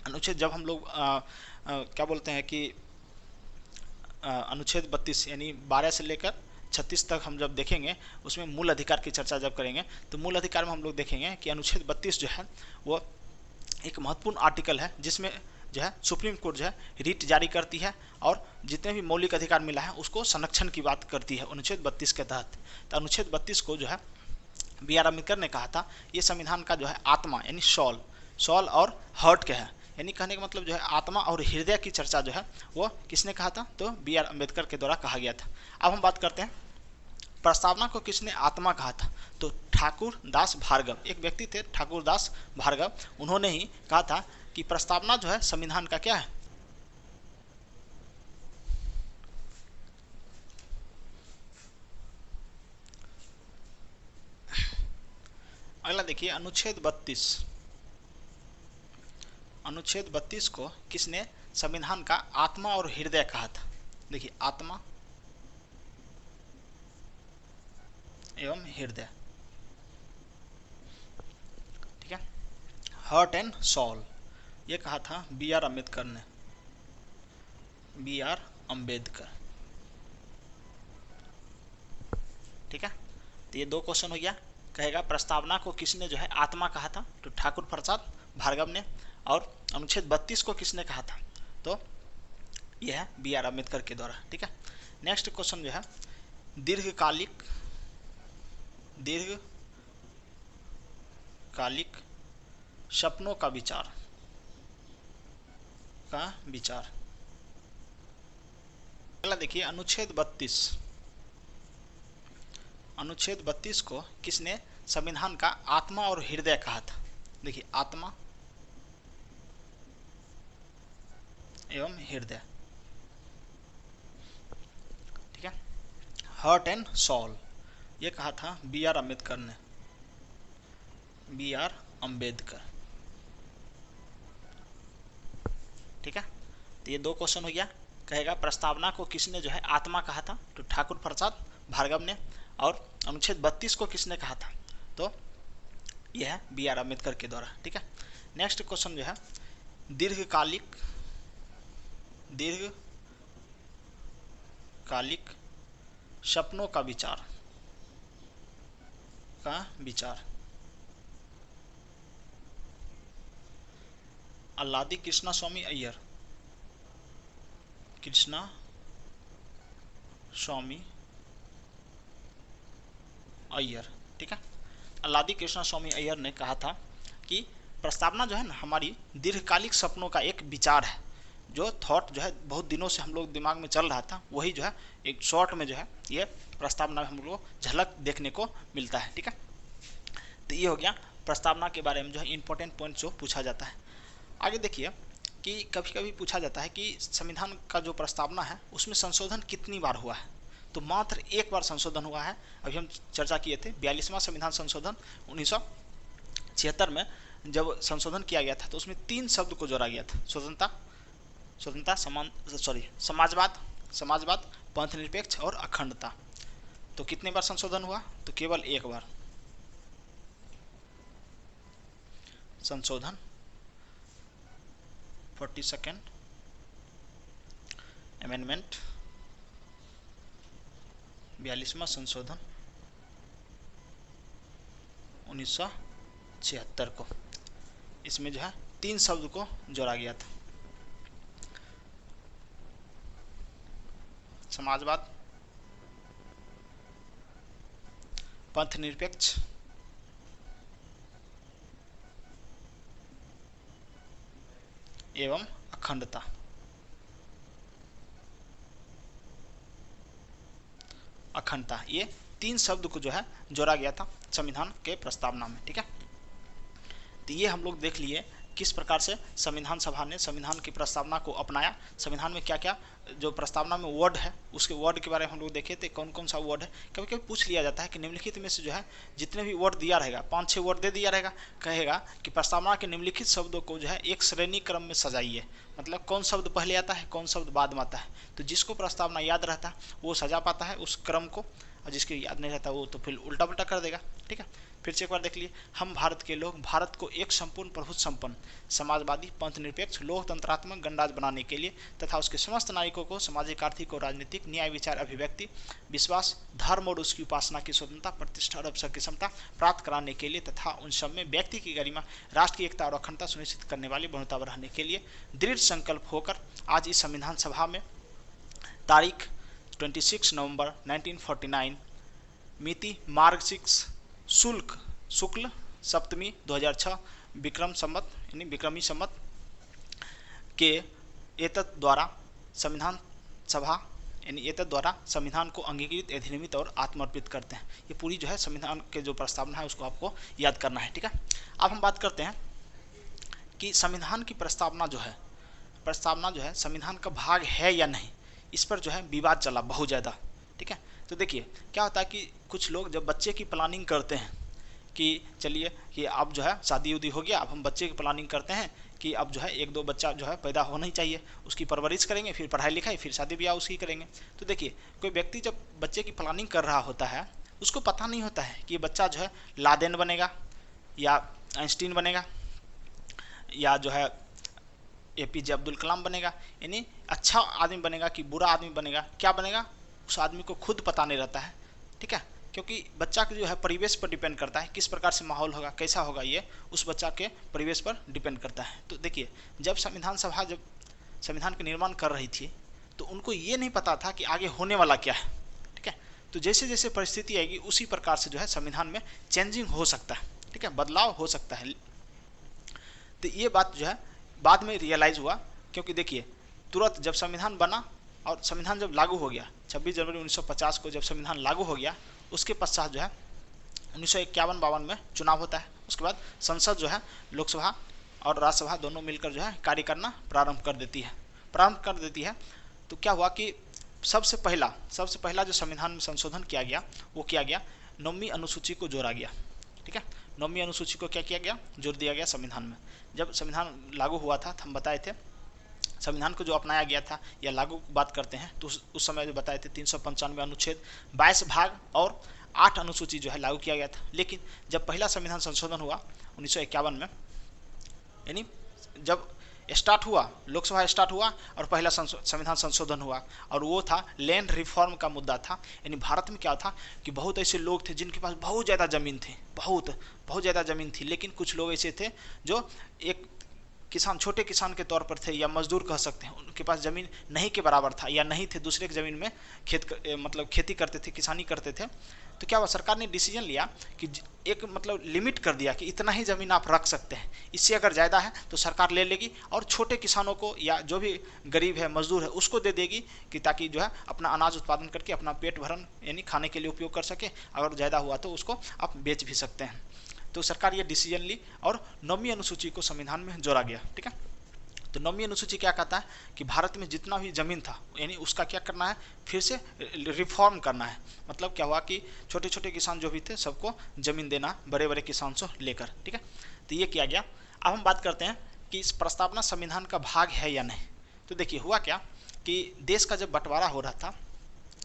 अनुच्छेद जब हम लोग क्या बोलते हैं कि अनुच्छेद 32 यानी 12 से लेकर 36 तक हम जब देखेंगे उसमें मूल अधिकार की चर्चा जब करेंगे तो मूल अधिकार में हम लोग देखेंगे कि अनुच्छेद 32 जो है वो एक महत्वपूर्ण आर्टिकल है जिसमें जो है सुप्रीम कोर्ट जो है रिट जारी करती है और जितने भी मौलिक अधिकार मिला है उसको संरक्षण की बात करती है अनुच्छेद 32 के तहत। तो अनुच्छेद 32 को जो है बी आर अम्बेडकर ने कहा था ये संविधान का जो है आत्मा यानी सॉल और हार्ट के है, यानी कहने का मतलब जो है आत्मा और हृदय की चर्चा जो है वो किसने कहा था, तो बी आर अम्बेडकर के द्वारा कहा गया था। अब हम बात करते हैं प्रस्तावना को किसने आत्मा कहा था, तो ठाकुर दास भार्गव, एक व्यक्ति थे ठाकुर दास भार्गव, उन्होंने ही कहा था कि प्रस्तावना जो है संविधान का क्या है, अगला देखिए अनुच्छेद 32 को किसने संविधान का आत्मा और हृदय कहा था। देखिए आत्मा एवं हृदय, ठीक है, हार्ट एंड सॉल, ये कहा था बी आर अम्बेडकर ने, बी आर अम्बेडकर। ठीक है, तो ये दो क्वेश्चन हो गया। कहेगा प्रस्तावना को किसने जो है आत्मा कहा था, तो ठाकुर प्रसाद भार्गव ने, और अनुच्छेद 32 को किसने कहा था, तो यह है बी आर अम्बेडकर के द्वारा। ठीक है, नेक्स्ट क्वेश्चन जो है दीर्घकालिक सपनों का विचार अगला देखिए अनुच्छेद 32 को किसने संविधान का आत्मा और हृदय कहा था। देखिए आत्मा एवं हृदय, ठीक है, हार्ट एंड सॉल, ये कहा था बी आर अम्बेडकर ने, बी आर अम्बेडकर। ठीक है, तो ये दो क्वेश्चन हो गया। कहेगा प्रस्तावना को किसने जो है आत्मा कहा था, तो ठाकुर प्रसाद भार्गव ने, और अनुच्छेद 32 को किसने कहा था, तो यह है बी आर अम्बेडकर के द्वारा। ठीक है, नेक्स्ट क्वेश्चन जो है दीर्घकालिक सपनों का विचार अल्लादी कृष्णा स्वामी अय्यर, ठीक है, अल्लादी कृष्णा स्वामी अय्यर ने कहा था कि प्रस्तावना जो है ना हमारी दीर्घकालिक सपनों का एक विचार है, जो थॉट जो है बहुत दिनों से हम लोग दिमाग में चल रहा था वही जो है एक शॉर्ट में जो है ये प्रस्तावना में हम लोग झलक देखने को मिलता है। ठीक है, तो ये हो गया प्रस्तावना के बारे में जो है इंपॉर्टेंट पॉइंट जो पूछा जाता है। आगे देखिए कि कभी कभी पूछा जाता है कि संविधान का जो प्रस्तावना है उसमें संशोधन कितनी बार हुआ है, तो मात्र एक बार संशोधन हुआ है। अभी हम चर्चा किए थे 42वां संविधान संशोधन 1976 में जब संशोधन किया गया था तो उसमें 3 शब्द को जोड़ा गया था, समाजवाद, पंथ निरपेक्ष और अखंडता। तो कितने बार संशोधन हुआ, तो केवल एक बार संशोधन 42nd अमेंडमेंट, 42वां संशोधन 1976 को, इसमें जो है 3 शब्द को जोड़ा गया था, समाजवाद, पंथ निरपेक्ष एवं अखंडता। अखंडता, ये 3 शब्द को जो है जोड़ा गया था संविधान के प्रस्तावना में। ठीक है, तो ये हम लोग देख लिए किस प्रकार से संविधान सभा ने संविधान की प्रस्तावना को अपनाया। संविधान में क्या क्या जो प्रस्तावना में वर्ड है उसके वर्ड के बारे में हम लोग देखे थे, कौन कौन सा वर्ड है। कभी कभी पूछ लिया जाता है कि निम्नलिखित में से जो है जितने भी वर्ड दिया रहेगा 5-6 वर्ड दे दिया रहेगा, कहेगा कि प्रस्तावना के निम्नलिखित शब्दों को जो है एक श्रेणी क्रम में सजाइए, मतलब कौन शब्द पहले आता है कौन शब्द बाद में आता है। तो जिसको प्रस्तावना याद रहता है वो सजा पाता है उस क्रम को, और जिसके याद नहीं रहता वो तो फिर उल्टा पुल्टा कर देगा। ठीक है, फिर से एक बार देख लिए, हम भारत के लोग भारत को एक संपूर्ण प्रभुत्व संपन्न समाजवादी पंथनिरपेक्ष लोकतंत्रात्मक गणराज्य बनाने के लिए तथा उसके समस्त नागरिकों को सामाजिक आर्थिक और राजनीतिक न्याय विचार अभिव्यक्ति विश्वास धर्म और उसकी उपासना की स्वतंत्रता प्रतिष्ठा और अवसर की क्षमता प्राप्त कराने के लिए तथा उन सब में व्यक्ति की गरिमा राष्ट्र की एकता और अखंडता सुनिश्चित करने वाली बहुलता बढ़ाने के लिए दृढ़ संकल्प होकर आज इस संविधान सभा में तारीख 26 नवंबर 1949 मिति मार्गशीर्ष शुक्ल सप्तमी 2006 विक्रम संवत यानी विक्रमी संवत के एतत् द्वारा संविधान सभा यानी एतत् द्वारा संविधान को अंगीकृत अधिनियमित और आत्मर्पित करते हैं। ये पूरी जो है संविधान के जो प्रस्तावना है उसको आपको याद करना है। ठीक है, अब हम बात करते हैं कि संविधान की प्रस्तावना जो है संविधान का भाग है या नहीं, इस पर जो है विवाद चला बहुत ज़्यादा। ठीक है, तो देखिए क्या होता है कि कुछ लोग जब बच्चे की प्लानिंग करते हैं कि चलिए कि अब जो है शादी उदी हो गया, अब हम बच्चे की प्लानिंग करते हैं कि अब जो है 1-2 बच्चा जो है पैदा होना ही चाहिए, उसकी परवरिश करेंगे, फिर पढ़ाई लिखाई, फिर शादी ब्याह उसकी करेंगे। तो देखिए कोई व्यक्ति जब बच्चे की प्लानिंग कर रहा होता है उसको पता नहीं होता है कि ये बच्चा जो है लादेन बनेगा या आइंस्टीन बनेगा या जो है APJ अब्दुल कलाम बनेगा, यानी अच्छा आदमी बनेगा कि बुरा आदमी बनेगा, क्या बनेगा उस आदमी को खुद पता नहीं रहता है। ठीक है, क्योंकि बच्चा के जो है परिवेश पर डिपेंड करता है, किस प्रकार से माहौल होगा कैसा होगा ये उस बच्चा के परिवेश पर डिपेंड करता है। तो देखिए जब संविधान सभा जब संविधान का निर्माण कर रही थी तो उनको ये नहीं पता था कि आगे होने वाला क्या है। ठीक है, तो जैसे जैसे परिस्थिति आएगी उसी प्रकार से जो है संविधान में चेंजिंग हो सकता है। ठीक है, बदलाव हो सकता है। तो ये बात जो है बाद में रियलाइज़ हुआ, क्योंकि देखिए तुरंत जब संविधान बना और संविधान जब लागू हो गया 26 जनवरी 1950 को जब संविधान लागू हो गया उसके पश्चात जो है 1951-52 में चुनाव होता है। उसके बाद संसद जो है लोकसभा और राज्यसभा दोनों मिलकर जो है कार्य करना प्रारंभ कर देती है। तो क्या हुआ कि सबसे पहला जो संविधान में संशोधन किया गया वो किया गया 9वीं अनुसूची को जोड़ा गया। ठीक है, 9वीं अनुसूची को क्या किया गया, जोड़ दिया गया संविधान में। जब संविधान लागू हुआ था हम बताए थे संविधान को जो अपनाया गया था या लागू बात करते हैं तो उस समय जो बताए थे 395 अनुच्छेद 22 भाग और 8 अनुसूची जो है लागू किया गया था। लेकिन जब पहला संविधान संशोधन हुआ 1951 में, यानी जब स्टार्ट हुआ लोकसभा स्टार्ट हुआ और पहला संविधान संशोधन हुआ और वो था लैंड रिफॉर्म का मुद्दा था। यानी भारत में क्या था कि बहुत ऐसे लोग थे जिनके पास बहुत ज़्यादा ज़मीन थी, बहुत ज़्यादा ज़मीन थी, लेकिन कुछ लोग ऐसे थे जो एक किसान छोटे किसान के तौर पर थे या मजदूर कह सकते हैं, उनके पास ज़मीन नहीं के बराबर था या नहीं थे, दूसरे की ज़मीन में खेती करते थे, किसानी करते थे। तो क्या हुआ, सरकार ने डिसीजन लिया कि एक लिमिट कर दिया कि इतना ही ज़मीन आप रख सकते हैं, इससे अगर ज़्यादा है तो सरकार ले लेगी और छोटे किसानों को या जो भी गरीब है मजदूर है उसको दे देगी कि ताकि जो है अपना अनाज उत्पादन करके अपना पेट भरण यानी खाने के लिए उपयोग कर सके, अगर ज़्यादा हुआ तो उसको आप बेच भी सकते हैं। तो सरकार ये डिसीजन ली और 9वीं अनुसूची को संविधान में जोड़ा गया। ठीक है, तो 9वीं अनुसूची क्या कहता है कि भारत में जितना भी ज़मीन था यानी उसका क्या करना है, फिर से रिफॉर्म करना है। मतलब क्या हुआ कि छोटे छोटे किसान जो भी थे सबको ज़मीन देना, बड़े बड़े किसान से लेकर। ठीक है, तो ये किया गया। अब हम बात करते हैं कि इस प्रस्तावना संविधान का भाग है या नहीं। तो देखिए हुआ क्या कि देश का जब बंटवारा हो रहा था,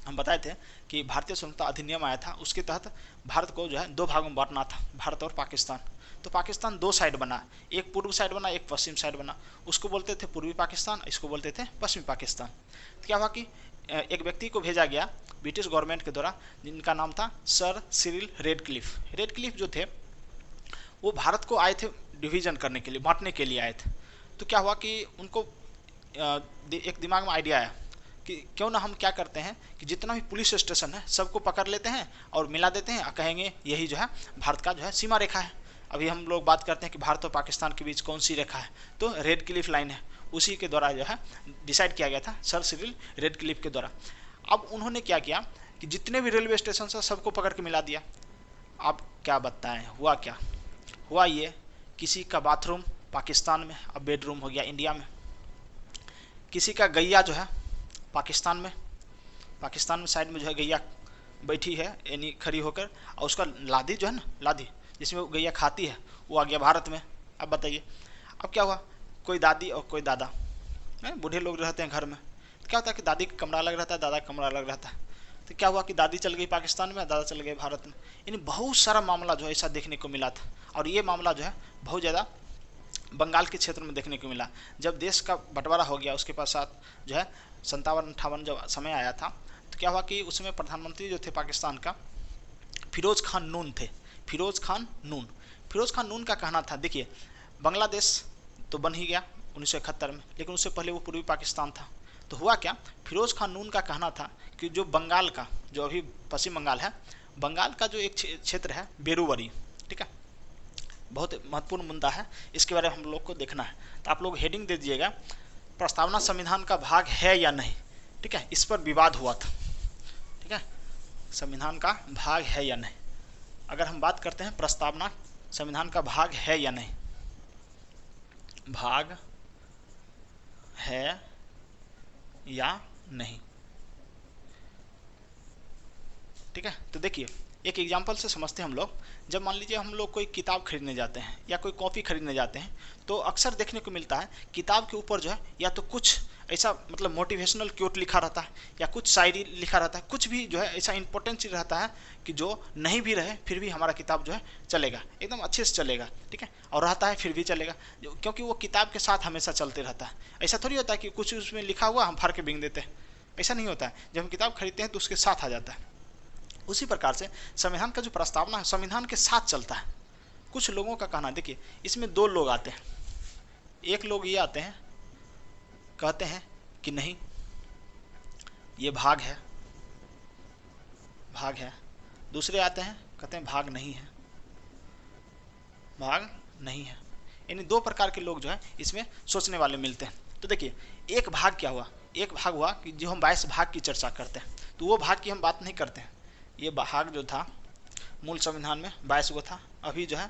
हम बताए थे कि भारतीय स्वतंत्रता अधिनियम आया था, उसके तहत भारत को जो है 2 भागों में बांटना था, भारत और पाकिस्तान। तो पाकिस्तान 2 साइड बना, एक पूर्व साइड बना एक पश्चिम साइड बना, उसको बोलते थे पूर्वी पाकिस्तान, इसको बोलते थे पश्चिमी पाकिस्तान। तो क्या हुआ कि एक व्यक्ति को भेजा गया ब्रिटिश गवर्नमेंट के द्वारा जिनका नाम था सर सिरिल रेडक्लिफ जो थे वो भारत को आए थे डिवीज़न करने के लिए, बांटने के लिए आए थे। तो क्या हुआ कि उनको एक दिमाग में आइडिया आया कि क्यों ना हम क्या करते हैं कि जितना भी पुलिस स्टेशन है सबको पकड़ लेते हैं और मिला देते हैं और कहेंगे यही जो है भारत का जो है सीमा रेखा है। अभी हम लोग बात करते हैं कि भारत और पाकिस्तान के बीच कौन सी रेखा है, तो रेडक्लिफ लाइन है, उसी के द्वारा जो है डिसाइड किया गया था सर सिरिल रेडक्लिफ के द्वारा। अब उन्होंने क्या किया कि जितने भी रेलवे स्टेशन से सबको पकड़ के मिला दिया। अब क्या बताएं हुआ क्या? हुआ ये, किसी का बाथरूम पाकिस्तान में अब बेडरूम हो गया इंडिया में, किसी का गैया जो है पाकिस्तान में साइड में जो है गैया बैठी है यानी खड़ी होकर, और उसका लादी जो है ना, लादी जिसमें वो गैया खाती है, वो आ गया भारत में। अब बताइए, अब क्या हुआ, कोई दादी और कोई दादा, बूढ़े लोग रहते हैं घर में, तो क्या होता है कि दादी का कमरा अलग रहता है, दादा का कमरा अलग रहता है। तो क्या हुआ कि दादी चल गई पाकिस्तान में, दादा चल गए भारत में। यानी बहुत सारा मामला जो है ऐसा देखने को मिला था, और ये मामला जो है बहुत ज़्यादा बंगाल के क्षेत्र में देखने को मिला। जब देश का बंटवारा हो गया उसके पश्चात जो है 57-58 जब समय आया था, तो क्या हुआ कि उसमें प्रधानमंत्री जो थे पाकिस्तान का फिरोज़ खान नून थे। फिरोज़ खान नून का कहना था, देखिए बांग्लादेश तो बन ही गया 1971 में, लेकिन उससे पहले वो पूर्वी पाकिस्तान था। तो हुआ क्या, फिरोज़ खान नून का कहना था कि जो बंगाल का, जो अभी पश्चिम बंगाल है, बंगाल का जो एक क्षेत्र है बेरुवरी, ठीक है, बहुत महत्वपूर्ण मुद्दा है, इसके बारे में हम लोग को देखना है। तो आप लोग हेडिंग दे दीजिएगा, प्रस्तावना संविधान का भाग है या नहीं, ठीक है, इस पर विवाद हुआ था, ठीक है, संविधान का भाग है या नहीं। अगर हम बात करते हैं प्रस्तावना संविधान का भाग है या नहीं, भाग है या नहीं, ठीक है। तो देखिए एक एग्जाम्पल से समझते हैं हम लोग। जब मान लीजिए हम लोग कोई किताब खरीदने जाते हैं या कोई कॉपी खरीदने जाते हैं, तो अक्सर देखने को मिलता है किताब के ऊपर जो है या तो कुछ ऐसा मतलब मोटिवेशनल क्योट लिखा रहता है, या कुछ शायरी लिखा रहता है, कुछ भी जो है ऐसा इंपॉर्टेंट चीज़ रहता है कि जो नहीं भी रहे फिर भी हमारा किताब जो है चलेगा, एकदम अच्छे से चलेगा, ठीक है, और रहता है फिर भी चलेगा, क्योंकि वो किताब के साथ हमेशा चलते रहता है। ऐसा थोड़ी होता है कि कुछ उसमें लिखा हुआ हम फाड़ के बिक देते हैं, ऐसा नहीं होता है। जब हम किताब खरीदते हैं तो उसके साथ आ जाता है। उसी प्रकार से संविधान का जो प्रस्तावना है संविधान के साथ चलता है। कुछ लोगों का कहना, देखिए इसमें दो लोग आते हैं, एक लोग ये आते हैं कहते हैं कि नहीं ये भाग है, दूसरे आते हैं कहते हैं भाग नहीं है, यानी दो प्रकार के लोग जो है इसमें सोचने वाले मिलते हैं। तो देखिए एक भाग क्या हुआ, एक भाग हुआ कि जो हम 22 भाग की चर्चा करते हैं, तो वो भाग की हम बात नहीं करते हैं। ये भाग जो था मूल संविधान में 22 गो था, अभी जो है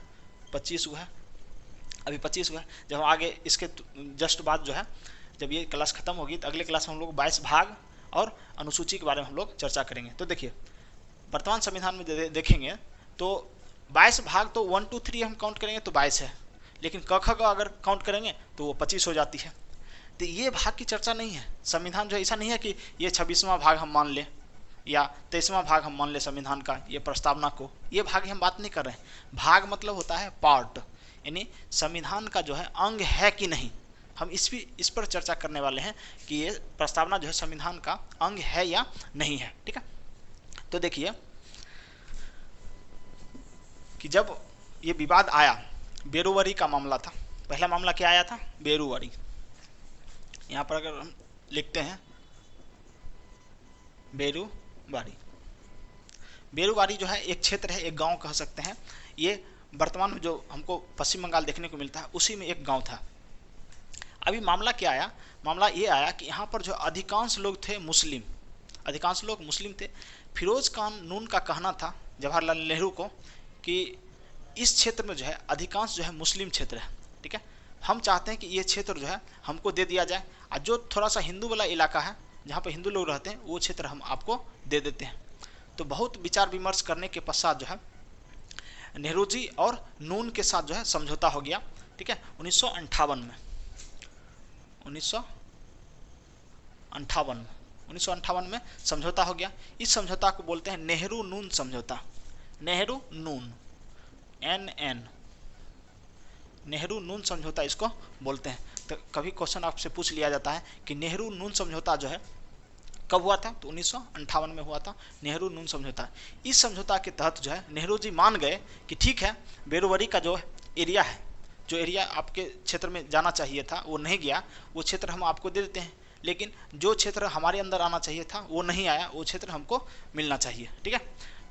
25 गो है, जब हम आगे इसके जस्ट बाद जो है जब ये क्लास खत्म होगी तो अगले क्लास में हम लोग 22 भाग और अनुसूची के बारे में हम लोग चर्चा करेंगे। तो देखिए वर्तमान संविधान में देखेंगे तो 22 भाग तो 1 2 3 हम काउंट करेंगे तो 22 है, लेकिन क ख ग अगर काउंट करेंगे तो वो 25 हो जाती है। तो ये भाग की चर्चा नहीं है। संविधान जो ऐसा नहीं है कि ये 26वां भाग हम मान लें या 23वां भाग हम मान लें संविधान का, ये प्रस्तावना को, ये भाग हम बात नहीं कर रहे हैं। भाग मतलब होता है पार्ट, यानी संविधान का जो है अंग है कि नहीं, हम इस पर चर्चा करने वाले हैं कि ये प्रस्तावना जो है संविधान का अंग है या नहीं है, ठीक है। तो देखिए कि जब ये विवाद आया, बेरुवरी का मामला था, पहला मामला क्या आया था, बेरुवरी। यहाँ पर अगर हम लिखते हैं बेरुवारी जो है एक क्षेत्र है, एक गांव कह सकते हैं। ये वर्तमान में जो हमको पश्चिम बंगाल देखने को मिलता है उसी में एक गांव था। अभी मामला क्या आया, मामला ये आया कि यहाँ पर जो अधिकांश लोग थे मुस्लिम, अधिकांश लोग मुस्लिम थे। फिरोज खान नून का कहना था जवाहरलाल नेहरू को कि इस क्षेत्र में जो है अधिकांश जो है मुस्लिम क्षेत्र है, ठीक है, हम चाहते हैं कि ये क्षेत्र जो है हमको दे दिया जाए, और जो थोड़ा सा हिंदू वाला इलाका है जहाँ पे हिंदू लोग रहते हैं वो क्षेत्र हम आपको दे देते हैं। तो बहुत विचार विमर्श करने के पश्चात जो है नेहरू जी और नून के साथ जो है समझौता हो गया, ठीक है, 1958 में समझौता हो गया। इस समझौता को बोलते हैं नेहरू नून समझौता, नेहरू नून NN, नेहरू नून समझौता इसको बोलते हैं। तो कभी क्वेश्चन आपसे पूछ लिया जाता है कि नेहरू नून समझौता जो है कब हुआ था, तो 1958 में हुआ था नेहरू नून समझौता। इस समझौता के तहत जो है नेहरू जी मान गए कि ठीक है, बेरुवरी का जो एरिया है, जो एरिया आपके क्षेत्र में जाना चाहिए था वो नहीं गया, वो क्षेत्र हम आपको दे देते हैं, लेकिन जो क्षेत्र हमारे अंदर आना चाहिए था वो नहीं आया, वो क्षेत्र हमको मिलना चाहिए, ठीक है।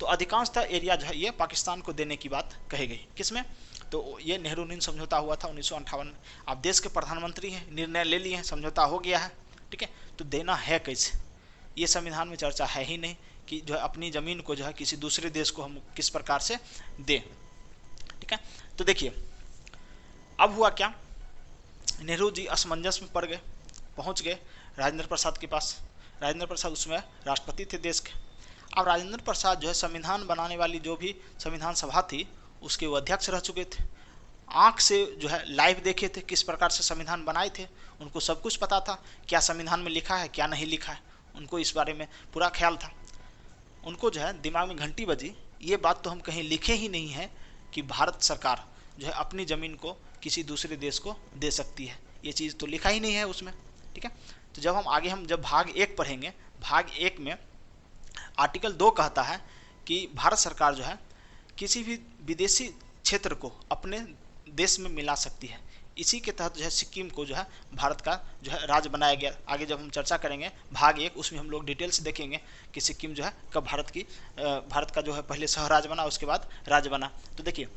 तो अधिकांशतः एरिया जो है ये पाकिस्तान को देने की बात कही गई। किसमें, तो ये नेहरू नून समझौता हुआ था 1958 में। आप देश के प्रधानमंत्री हैं, निर्णय ले लिए हैं, समझौता हो गया है, ठीक है, तो देना है कैसे, ये संविधान में चर्चा है ही नहीं कि जो है अपनी ज़मीन को जो है किसी दूसरे देश को हम किस प्रकार से दें। ठीक है, तो देखिए अब हुआ क्या, नेहरू जी असमंजस में पड़ गए, पहुंच गए राजेंद्र प्रसाद के पास। राजेंद्र प्रसाद उसमें राष्ट्रपति थे देश के। अब राजेंद्र प्रसाद जो है संविधान बनाने वाली जो भी संविधान सभा थी उसके वो अध्यक्ष रह चुके थे, आँख से जो है लाइव देखे थे किस प्रकार से संविधान बनाए थे, उनको सब कुछ पता था क्या संविधान में लिखा है क्या नहीं लिखा है, उनको इस बारे में पूरा ख्याल था। उनको जो है दिमाग में घंटी बजी, ये बात तो हम कहीं लिखे ही नहीं है कि भारत सरकार जो है अपनी ज़मीन को किसी दूसरे देश को दे सकती है, ये चीज़ तो लिखा ही नहीं है उसमें। ठीक है, तो जब हम आगे हम जब भाग 1 पढ़ेंगे, भाग 1 में आर्टिकल 2 कहता है कि भारत सरकार जो है किसी भी विदेशी क्षेत्र को अपने देश में मिला सकती है। इसी के तहत जो है सिक्किम को जो है भारत का जो है राज्य बनाया गया। आगे जब हम चर्चा करेंगे भाग 1 उसमें हम लोग डिटेल से देखेंगे कि सिक्किम जो है कब भारत का जो है पहले सह राज्य बना उसके बाद राज्य बना। तो देखिए,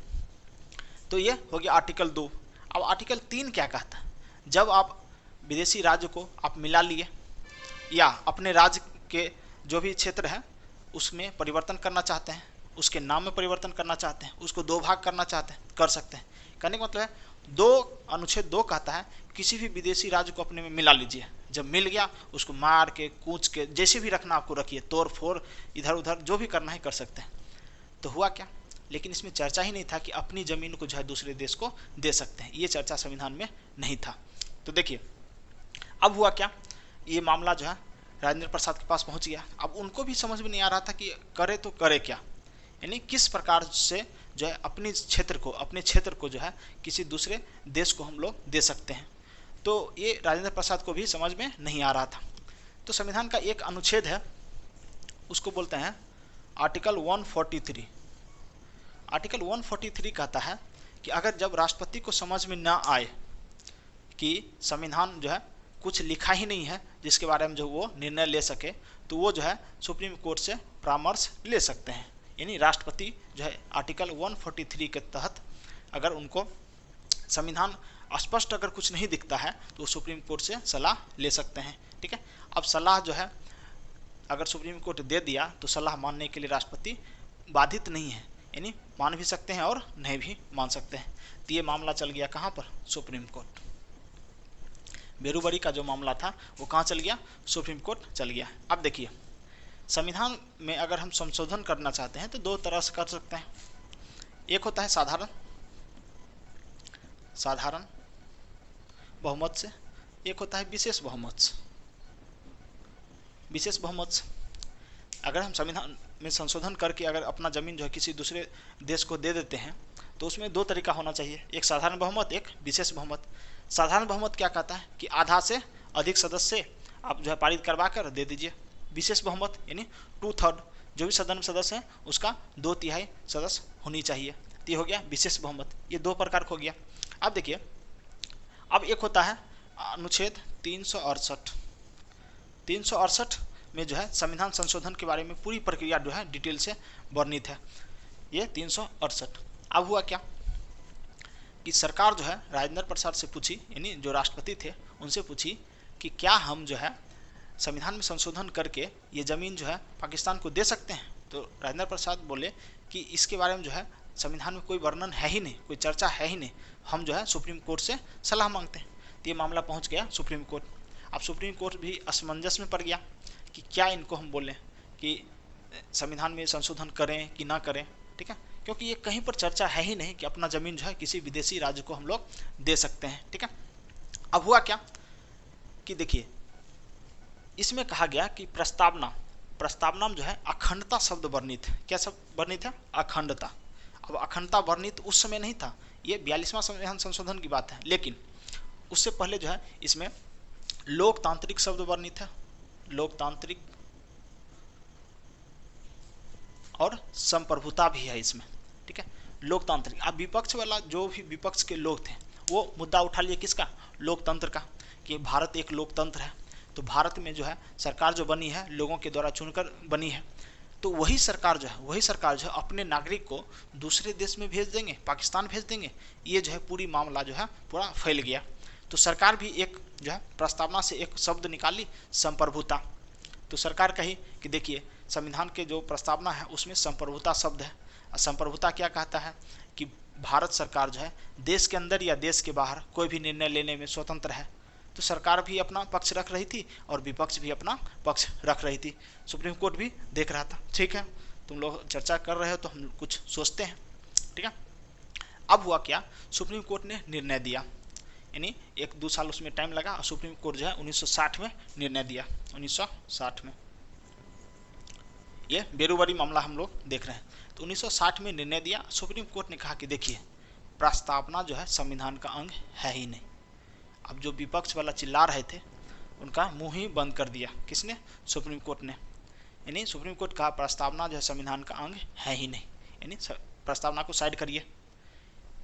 तो ये हो गया आर्टिकल 2। अब आर्टिकल 3 क्या कहता है, जब आप विदेशी राज्य को आप मिला लिए या अपने राज्य के जो भी क्षेत्र है उसमें परिवर्तन करना चाहते हैं, उसके नाम में परिवर्तन करना चाहते हैं, उसको 2 भाग करना चाहते हैं, कर सकते हैं। कहने का मतलब है अनुच्छेद 2 कहता है किसी भी विदेशी राज्य को अपने में मिला लीजिए, जब मिल गया उसको मार के कूच के जैसे भी रखना आपको रखिए, तोड़ फोड़ इधर उधर जो भी करना है कर सकते हैं। तो हुआ क्या, लेकिन इसमें चर्चा ही नहीं था कि अपनी ज़मीन को जो है दूसरे देश को दे सकते हैं, ये चर्चा संविधान में नहीं था। तो देखिए अब हुआ क्या, ये मामला जो है राजेंद्र प्रसाद के पास पहुंच गया। अब उनको भी समझ में नहीं आ रहा था कि करे तो करे क्या, यानी किस प्रकार से जो है अपने क्षेत्र को जो है किसी दूसरे देश को हम लोग दे सकते हैं। तो ये राजेंद्र प्रसाद को भी समझ में नहीं आ रहा था। तो संविधान का एक अनुच्छेद है उसको बोलते हैं आर्टिकल 143। आर्टिकल 143 कहता है कि अगर जब राष्ट्रपति को समझ में ना आए कि संविधान जो है कुछ लिखा ही नहीं है जिसके बारे में जो वो निर्णय ले सके, तो वो जो है सुप्रीम कोर्ट से परामर्श ले सकते हैं। यानी राष्ट्रपति जो है आर्टिकल 143 के तहत अगर उनको संविधान स्पष्ट अगर कुछ नहीं दिखता है तो वो सुप्रीम कोर्ट से सलाह ले सकते हैं। ठीक है, अब सलाह जो है अगर सुप्रीम कोर्ट दे दिया तो सलाह मानने के लिए राष्ट्रपति बाधित नहीं है, यानी मान भी सकते हैं और नहीं भी मान सकते हैं। तो ये मामला चल गया कहाँ पर, सुप्रीम कोर्ट। बेरुबरी का जो मामला था वो कहाँ चल गया, सुप्रीम कोर्ट चल गया। अब देखिए संविधान में अगर हम संशोधन करना चाहते हैं तो 2 तरह से कर सकते हैं। एक होता है साधारण बहुमत से, एक होता है विशेष बहुमत से। विशेष बहुमत से अगर हम संविधान में संशोधन करके अगर अपना ज़मीन जो है किसी दूसरे देश को दे देते हैं तो उसमें 2 तरीका होना चाहिए, एक साधारण बहुमत, एक विशेष बहुमत। साधारण बहुमत क्या कहता है कि आधा से अधिक सदस्य आप जो है पारित करवा कर दे दीजिए। विशेष बहुमत यानी 2/3 जो भी सदन में सदस्य हैं उसका 2/3 सदस्य होनी चाहिए। तो ये हो गया विशेष बहुमत। ये 2 प्रकार का हो गया। अब देखिए अब एक होता है अनुच्छेद 368। 368 में जो है संविधान संशोधन के बारे में पूरी प्रक्रिया जो है डिटेल से वर्णित है, ये 368। अब हुआ क्या कि सरकार जो है राजेंद्र प्रसाद से पूछी, यानी जो राष्ट्रपति थे उनसे पूछी कि क्या हम जो है संविधान में संशोधन करके ये ज़मीन जो है पाकिस्तान को दे सकते हैं। तो राजेंद्र प्रसाद बोले कि इसके बारे में जो है संविधान में कोई वर्णन है ही नहीं, कोई चर्चा है ही नहीं, हम जो है सुप्रीम कोर्ट से सलाह मांगते हैं। तो ये मामला पहुंच गया सुप्रीम कोर्ट। अब सुप्रीम कोर्ट भी असमंजस में पड़ गया कि क्या इनको हम बोलें कि संविधान में संशोधन करें कि ना करें। ठीक है, क्योंकि ये कहीं पर चर्चा है ही नहीं कि अपना ज़मीन जो है किसी विदेशी राज्य को हम लोग दे सकते हैं। ठीक है, अब हुआ क्या कि देखिए इसमें कहा गया कि प्रस्तावना में जो है अखंडता शब्द वर्णित है। क्या शब्द वर्णित है, अखंडता। अब अखंडता वर्णित उस समय नहीं था, ये 42वां संविधान संशोधन की बात है, लेकिन उससे पहले जो है इसमें लोकतांत्रिक शब्द वर्णित है, लोकतांत्रिक, और संप्रभुता भी है इसमें। ठीक है, लोकतांत्रिक। अब विपक्ष वाला जो भी विपक्ष के लोग थे वो मुद्दा उठा लिए किसका, लोकतंत्र का, कि भारत एक लोकतंत्र है। तो भारत में जो है सरकार जो बनी है लोगों के द्वारा चुनकर बनी है, तो वही सरकार जो है अपने नागरिक को दूसरे देश में भेज देंगे, पाकिस्तान भेज देंगे। ये जो है पूरी मामला जो है पूरा फैल गया। तो सरकार भी एक जो है प्रस्तावना से एक शब्द निकाली, संप्रभुता। तो सरकार कही कि देखिए संविधान के जो प्रस्तावना है उसमें संप्रभुता शब्द है। संप्रभुता क्या कहता है कि भारत सरकार जो है देश के अंदर या देश के बाहर कोई भी निर्णय लेने में स्वतंत्र है। तो सरकार भी अपना पक्ष रख रही थी और विपक्ष भी अपना पक्ष रख रही थी, सुप्रीम कोर्ट भी देख रहा था। ठीक है, तुम लोग चर्चा कर रहे हो तो हम कुछ सोचते हैं। ठीक है, अब हुआ क्या, सुप्रीम कोर्ट ने निर्णय दिया, यानी 1-2 साल उसमें टाइम लगा और सुप्रीम कोर्ट जो है 1960 में निर्णय दिया। 1960 में ये बेरुबरी मामला हम लोग देख रहे हैं। तो 1960 में निर्णय दिया, सुप्रीम कोर्ट ने कहा कि देखिए प्रस्तावना जो है संविधान का अंग है ही नहीं। अब जो विपक्ष वाला चिल्ला रहे थे उनका मुंह ही बंद कर दिया, किसने, सुप्रीम कोर्ट ने। यानी सुप्रीम कोर्ट कहा प्रस्तावना जो है संविधान का अंग है ही नहीं, यानी प्रस्तावना को साइड करिए,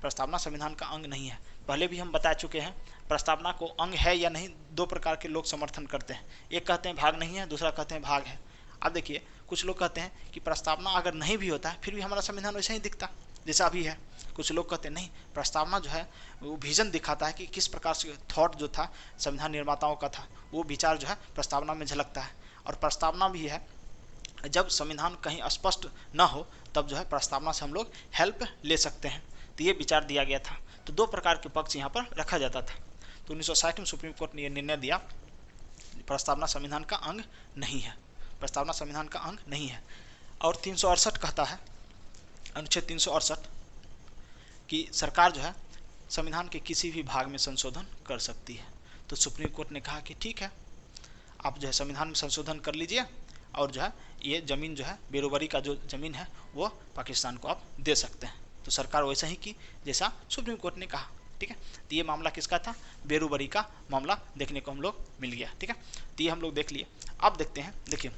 प्रस्तावना संविधान का अंग नहीं है। पहले भी हम बता चुके हैं प्रस्तावना को अंग है या नहीं 2 प्रकार के लोग समर्थन करते हैं, एक कहते हैं भाग नहीं है, दूसरा कहते हैं भाग है। अब देखिए कुछ लोग कहते हैं कि प्रस्तावना अगर नहीं भी होता है फिर भी हमारा संविधान वैसा ही दिखता जैसा अभी है। कुछ लोग कहते हैं नहीं, प्रस्तावना जो है वो विजन दिखाता है कि किस प्रकार से थॉट जो था संविधान निर्माताओं का था, वो विचार जो है प्रस्तावना में झलकता है। और प्रस्तावना भी है, जब संविधान कहीं स्पष्ट न हो तब जो है प्रस्तावना से हम लोग हेल्प ले सकते हैं। तो ये विचार दिया गया था। तो 2 प्रकार के पक्ष यहाँ पर रखा जाता था। तो 1960 में सुप्रीम कोर्ट ने यह निर्णय दिया प्रस्तावना संविधान का अंग नहीं है, प्रस्तावना संविधान का अंग नहीं है। और 368 कहता है, अनुच्छेद 368, कि सरकार जो है संविधान के किसी भी भाग में संशोधन कर सकती है। तो सुप्रीम कोर्ट ने कहा कि ठीक है, आप जो है संविधान में संशोधन कर लीजिए और जो है ये ज़मीन जो है बेरोबरी का जो ज़मीन है वो पाकिस्तान को आप दे सकते हैं। तो सरकार वैसा ही की जैसा सुप्रीम कोर्ट ने कहा। ठीक है, तो ये मामला किसका था, बेरोबरी का मामला देखने को हम लोग मिल गया। ठीक है, तो ये हम लोग देख लिए। अब देखते हैं, देखिए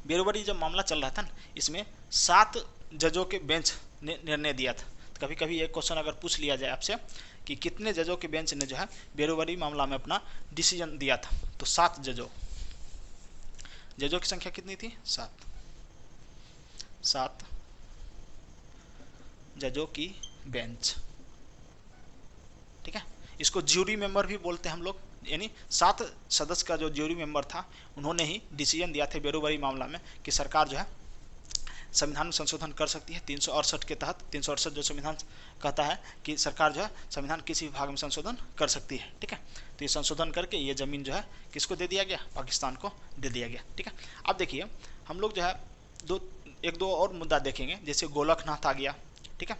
बेरोबरी जब मामला चल रहा था ना, इसमें 7 जजों के बेंच ने निर्णय दिया था। तो कभी कभी एक क्वेश्चन अगर पूछ लिया जाए आपसे कि कितने जजों के बेंच ने जो है बेरोबरी मामला में अपना डिसीजन दिया था, तो 7 जजों की संख्या कितनी थी, 7 जजों की बेंच। ठीक है, इसको ज्यूरी मेंबर भी बोलते हैं हम लोग, यानी 7 सदस्य का जो ज्यूरी मेंबर था उन्होंने ही डिसीजन दिया था बेरोबरी मामला में कि सरकार जो है संविधान में संशोधन कर सकती है 368 के तहत। 368 जो संविधान कहता है कि सरकार जो है संविधान किसी भी भाग में संशोधन कर सकती है। ठीक है, तो ये संशोधन करके ये ज़मीन जो है किसको दे दिया गया, पाकिस्तान को दे दिया गया। ठीक है, अब देखिए हम लोग जो है 1-2 और मुद्दा देखेंगे, जैसे गोलकनाथ आ गया। ठीक है,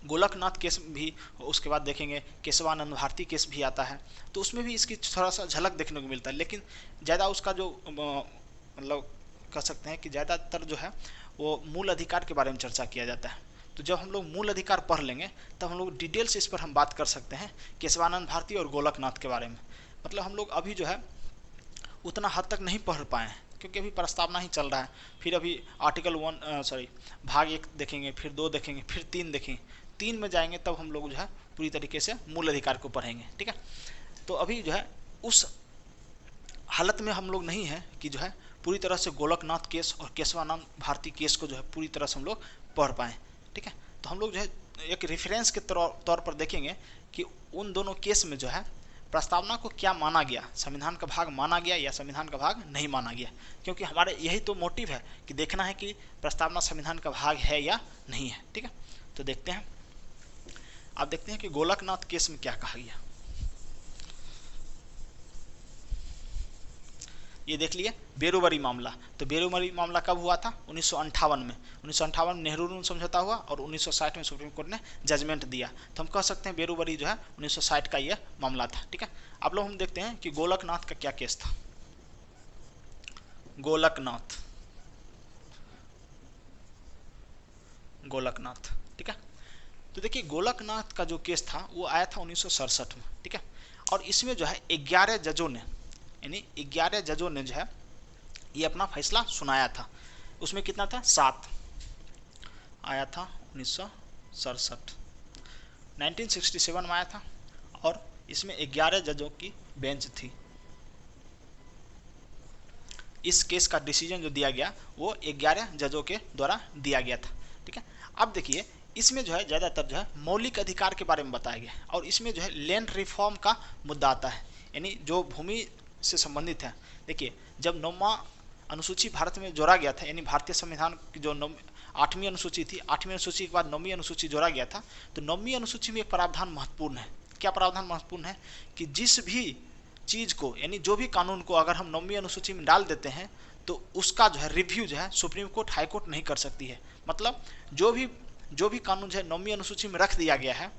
गोलकनाथ केस भी, उसके बाद देखेंगे केशवानंद भारती केस भी आता है, तो उसमें भी इसकी थोड़ा सा झलक देखने को मिलता है। लेकिन ज़्यादा उसका जो मतलब कह सकते हैं कि ज़्यादातर जो है वो मूल अधिकार के बारे में चर्चा किया जाता है। तो जब हम लोग मूल अधिकार पढ़ लेंगे तब हम लोग डिटेल्स इस पर हम बात कर सकते हैं केशवानंद भारती और गोलकनाथ के बारे में। मतलब हम लोग अभी जो है उतना हद तक नहीं पढ़ पाए हैं क्योंकि अभी प्रस्तावना ही चल रहा है। फिर अभी भाग 1 देखेंगे, फिर 2 देखेंगे, फिर 3 देखेंगे, 3 में जाएंगे तब हम लोग जो है पूरी तरीके से मूल अधिकार को पढ़ेंगे। ठीक है, तो अभी जो है उस हालत में हम लोग नहीं है कि जो है पूरी तरह से गोलकनाथ केस और केशवानंद भारती केस को जो है पूरी तरह से हम लोग पढ़ पाएँ। ठीक है, तो हम लोग जो है एक रेफरेंस के तौर पर देखेंगे कि उन दोनों केस में जो है प्रस्तावना को क्या माना गया, संविधान का भाग माना गया या संविधान का भाग नहीं माना गया। क्योंकि हमारे यही तो मोटिव है कि देखना है कि प्रस्तावना संविधान का भाग है या नहीं है। ठीक है, तो देखते हैं, आप देखते हैं कि गोलकनाथ केस में क्या कहा गया। ये देख लिए बेरोबरी मामला। तो बेरोबरी मामला कब हुआ था, 1958 में। 1958 में नेहरू रूल समझौता हुआ और 1960 में सुप्रीम कोर्ट ने जजमेंट दिया। तो हम कह सकते हैं बेरोबरी जो है 1960 का यह मामला था। ठीक है, अब लोग हम देखते हैं कि गोलकनाथ का क्या केस था। गोलकनाथ, ठीक है, तो देखिए गोलकनाथ का जो केस था वो आया था 1967 में। ठीक है, और इसमें जो है 11 जजों ने, यानी 11 जजों ने जो है ये अपना फैसला सुनाया था। उसमें कितना था, 7 आया था 1967, 1967 में आया था और इसमें 11 जजों की बेंच थी। इस केस का डिसीजन जो दिया गया वो 11 जजों के द्वारा दिया गया था। ठीक है, अब देखिए इसमें जो है ज़्यादातर जो है मौलिक अधिकार के बारे में बताया गया और इसमें जो है लैंड रिफॉर्म का मुद्दा आता है, यानी जो भूमि से संबंधित है। देखिए जब 9वां अनुसूची भारत में जोड़ा गया था, यानी भारतीय संविधान की जो 8वीं अनुसूची थी, 8वीं अनुसूची के बाद 9वीं अनुसूची जोड़ा गया था। तो 9वीं अनुसूची में एक प्रावधान महत्वपूर्ण है। क्या प्रावधान महत्वपूर्ण है कि जिस भी चीज़ को, यानी जो भी कानून को अगर हम 9वीं अनुसूची में डाल देते हैं तो उसका जो है रिव्यू जो है सुप्रीम कोर्ट, हाई कोर्ट नहीं कर सकती है। मतलब जो भी कानून जो है 9वीं अनुसूची में रख दिया गया है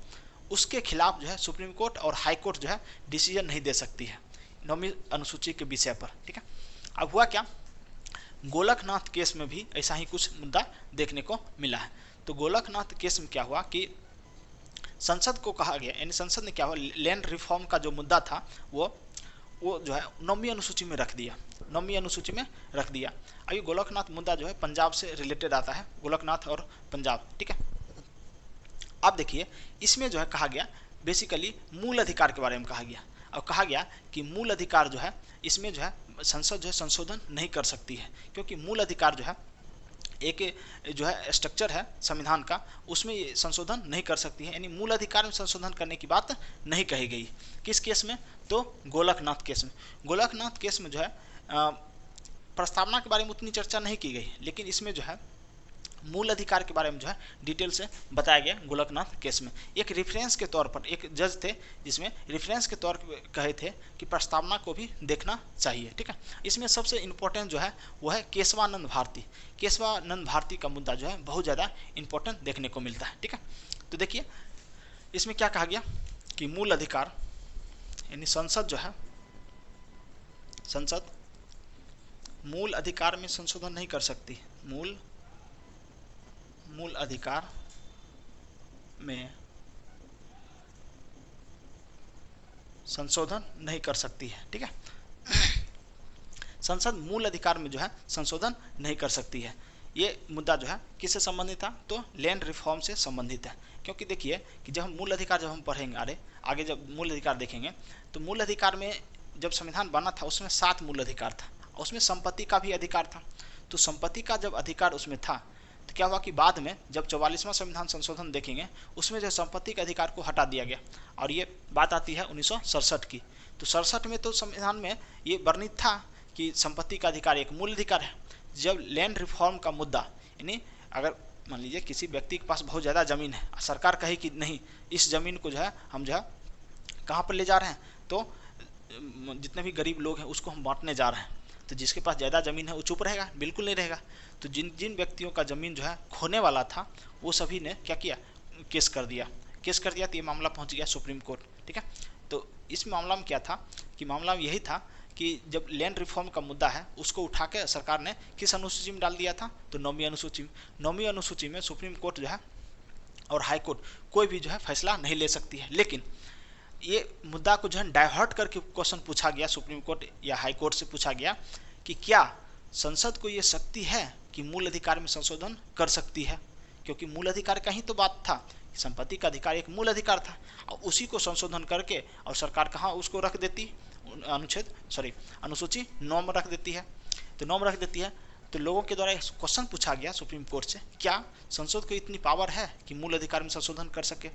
उसके खिलाफ जो है सुप्रीम कोर्ट और हाई कोर्ट जो है डिसीजन नहीं दे सकती है 9वीं अनुसूची के विषय पर। ठीक है, अब हुआ क्या, गोलकनाथ केस में भी ऐसा ही कुछ मुद्दा देखने को मिला है। तो गोलकनाथ केस में क्या हुआ कि संसद को कहा गया, यानी संसद ने क्या हुआ, लैंड रिफॉर्म का जो मुद्दा था वो जो है 9वीं अनुसूची में रख दिया, 9वीं अनुसूची में रख दिया। अभी गोलकनाथ मुद्दा जो है पंजाब से रिलेटेड आता है, गोलकनाथ और पंजाब। ठीक है, अब देखिए इसमें जो है कहा गया बेसिकली मूल अधिकार के बारे में कहा गया। और कहा गया कि मूल अधिकार जो है इसमें जो है संसद जो है संशोधन नहीं कर सकती है, क्योंकि मूल अधिकार जो है एक जो है स्ट्रक्चर है संविधान का, उसमें ये संशोधन नहीं कर सकती है, यानी मूल अधिकार में संशोधन करने की बात नहीं कही गई। किस केस में, तो गोलकनाथ केस में। गोलकनाथ केस में जो है प्रस्तावना के बारे में उतनी चर्चा नहीं की गई, लेकिन इसमें जो है मूल अधिकार के बारे में जो है डिटेल से बताया गया गोलकनाथ केस में। एक रेफरेंस के तौर पर एक जज थे जिसमें रेफरेंस के तौर पर कहे थे कि प्रस्तावना को भी देखना चाहिए। ठीक है, इसमें सबसे इम्पोर्टेंट जो है वो है केशवानंद भारती। केशवानंद भारती का मुद्दा जो है बहुत ज़्यादा इम्पोर्टेंट देखने को मिलता है। ठीक है, तो देखिए इसमें क्या कहा गया कि मूल अधिकार, यानी संसद जो है, संसद मूल अधिकार में संशोधन नहीं कर सकती, मूल अधिकार में संशोधन नहीं कर सकती है। ठीक है, संसद मूल अधिकार में जो है संशोधन नहीं कर सकती है। ये मुद्दा जो है किससे संबंधित था, तो लैंड रिफॉर्म से संबंधित है। क्योंकि देखिए कि जब हम मूल अधिकार जब हम पढ़ेंगे आगे जब मूल अधिकार देखेंगे तो मूल अधिकार में जब संविधान बना था उसमें 7 मूल अधिकार था, उसमें संपत्ति का भी अधिकार था। तो संपत्ति का जब अधिकार उसमें था तो क्या हुआ कि बाद में जब 44वां संविधान संशोधन देखेंगे उसमें जो संपत्ति के अधिकार को हटा दिया गया, और ये बात आती है 1967 की। तो 67 में तो संविधान में ये वर्णित था कि संपत्ति का अधिकार एक मूल अधिकार है। जब लैंड रिफॉर्म का मुद्दा, यानी अगर मान लीजिए किसी व्यक्ति के पास बहुत ज़्यादा ज़मीन है, सरकार कहे कि नहीं इस ज़मीन को जो है हम जो है कहाँ पर ले जा रहे हैं, तो जितने भी गरीब लोग हैं उसको हम बांटने जा रहे हैं, तो जिसके पास ज़्यादा ज़मीन है वो चुप रहेगा, बिल्कुल नहीं रहेगा। तो जिन व्यक्तियों का ज़मीन जो है खोने वाला था वो सभी ने क्या किया, केस कर दिया तो ये मामला पहुंच गया सुप्रीम कोर्ट। ठीक है, तो इस मामला में क्या था कि मामला में यही था कि जब लैंड रिफॉर्म का मुद्दा है उसको उठा के सरकार ने किस अनुसूची में डाल दिया था, तो 9वीं अनुसूची में। 9वीं अनुसूची में सुप्रीम कोर्ट जो है और हाई कोर्ट कोई भी जो है फैसला नहीं ले सकती है। लेकिन ये मुद्दा को जो है डाइवर्ट करके क्वेश्चन पूछा गया सुप्रीम कोर्ट या हाई कोर्ट से पूछा गया कि क्या संसद को ये शक्ति है कि मूल अधिकार में संशोधन कर सकती है, क्योंकि मूल अधिकार का ही तो बात था, संपत्ति का अधिकार एक मूल अधिकार था, और उसी को संशोधन करके और सरकार कहाँ उसको रख देती, अनुसूची 9 में रख देती है। तो 9 में रख देती है तो लोगों के द्वारा क्वेश्चन पूछा गया सुप्रीम कोर्ट से, क्या संसद को इतनी पावर है कि मूल अधिकार में संशोधन कर सके।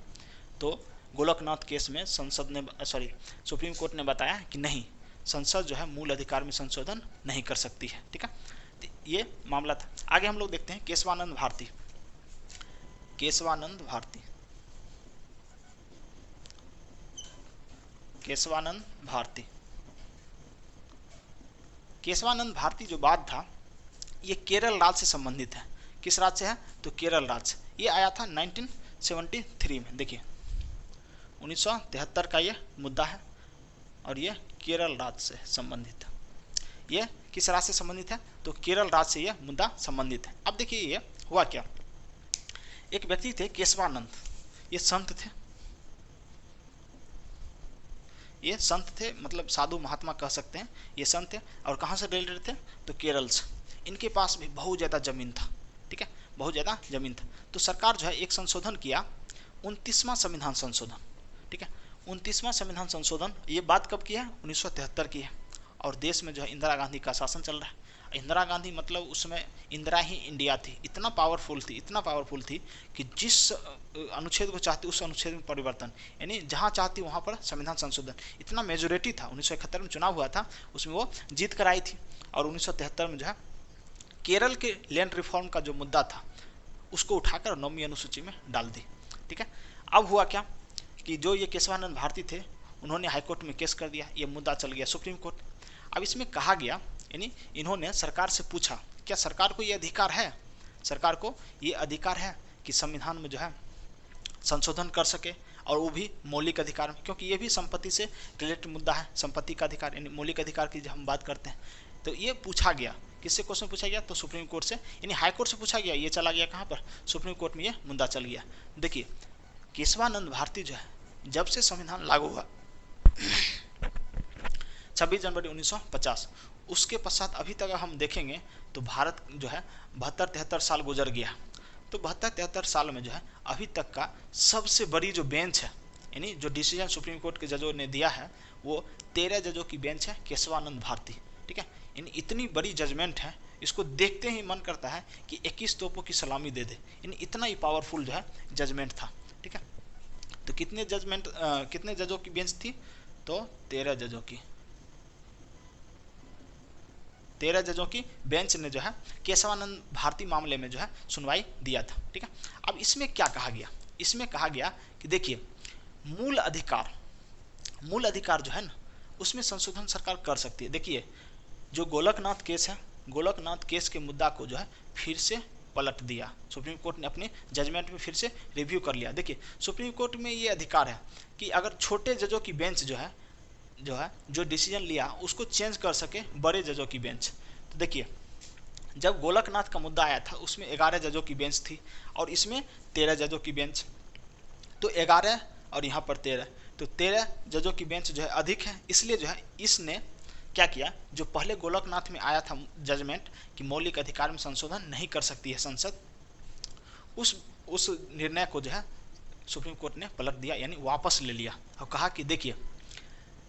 तो गोलकनाथ केस में सुप्रीम कोर्ट ने बताया कि नहीं, संसद जो है मूल अधिकार में संशोधन नहीं कर सकती है। ठीक है, तो ये मामला था। आगे हम लोग देखते हैं केशवानंद भारती। केशवानंद भारती जो बात था ये केरल राज्य से संबंधित है। किस राज्य से है, तो केरल राज्य। ये आया था 1973 में। देखिए 1973 का ये मुद्दा है और ये केरल राज्य से संबंधित है। ये किस राज्य से संबंधित है, तो केरल राज्य से ये मुद्दा संबंधित है। अब देखिए ये हुआ क्या, एक व्यक्ति थे केशवानंद, ये संत थे, मतलब साधु महात्मा कह सकते हैं। ये संत थे और कहाँ से रिलेटेड थे, तो केरल से। इनके पास भी बहुत ज़्यादा ज़मीन था। ठीक है, बहुत ज़्यादा ज़मीन था। तो सरकार जो है एक संशोधन किया, 29वां संविधान संशोधन। ठीक है, 29वां संविधान संशोधन, ये बात कब की है, 1973 की है। और देश में जो है इंदिरा गांधी का शासन चल रहा है। इंदिरा गांधी मतलब उसमें इंदिरा ही इंडिया थी, इतना पावरफुल थी कि जिस अनुच्छेद को चाहती उस अनुच्छेद में परिवर्तन, यानी जहां चाहती वहां पर संविधान संशोधन, इतना मेजोरिटी था। 1971 में चुनाव हुआ था, उसमें वो जीत कर आई थी। और 1973 में जो है केरल के लैंड रिफॉर्म का जो मुद्दा था उसको उठाकर 9वीं अनुसूची में डाल दी। ठीक है, अब हुआ क्या कि जो ये केशवानंद भारती थे उन्होंने हाईकोर्ट में केस कर दिया, ये मुद्दा चल गया सुप्रीम कोर्ट। अब इसमें कहा गया, यानी इन्होंने सरकार से पूछा क्या सरकार को ये अधिकार है, सरकार को ये अधिकार है कि संविधान में जो है संशोधन कर सके, और वो भी मौलिक अधिकार में, क्योंकि ये भी संपत्ति से रिलेटेड मुद्दा है, संपत्ति का अधिकार यानी मौलिक अधिकार की जब हम बात करते हैं। तो ये पूछा गया, किससे क्वेश्चन पूछा गया, तो सुप्रीम कोर्ट से, यानी हाई कोर्ट से पूछा गया, ये चला गया कहाँ पर, सुप्रीम कोर्ट में ये मुद्दा चल गया। देखिए केशवानंद भारती जो है जब से संविधान लागू हुआ 26 जनवरी 1950, उसके पश्चात अभी तक हम देखेंगे तो भारत जो है 72-73 साल गुजर गया। तो 72-73 साल में जो है अभी तक का सबसे बड़ी जो बेंच है, यानी जो डिसीजन सुप्रीम कोर्ट के जजों ने दिया है वो 13 जजों की बेंच है, केशवानंद भारती। ठीक है, यानी इतनी बड़ी जजमेंट है, इसको देखते ही मन करता है कि 21 तोपों की सलामी दे दे, यानी इतना ही पावरफुल जो है जजमेंट था। ठीक है, तो कितने जजों की बेंच थी, तो 13 जजों की, 13 जजों की बेंच ने जो है केशवानंद भारती मामले में जो है सुनवाई दिया था। ठीक है, अब इसमें क्या कहा गया, इसमें कहा गया कि देखिए मूल अधिकार जो है ना उसमें संशोधन सरकार कर सकती है। देखिए जो गोलकनाथ केस है, गोलकनाथ केस के मुद्दा को जो है फिर से पलट दिया सुप्रीम कोर्ट ने, अपने जजमेंट में फिर से रिव्यू कर लिया। देखिए सुप्रीम कोर्ट में ये अधिकार है कि अगर छोटे जजों की बेंच जो डिसीजन लिया उसको चेंज कर सके बड़े जजों की बेंच। तो देखिए जब गोलकनाथ का मुद्दा आया था उसमें 11 जजों की बेंच थी और इसमें 13 जजों की बेंच, तो 11 और यहाँ पर 13, तो 13 जजों की बेंच जो है अधिक है, इसलिए जो है इसने क्या किया, जो पहले गोलकनाथ में आया था जजमेंट कि मौलिक अधिकार में संशोधन नहीं कर सकती है संसद, उस निर्णय को जो है सुप्रीम कोर्ट ने पलट दिया, यानी वापस ले लिया और कहा कि देखिए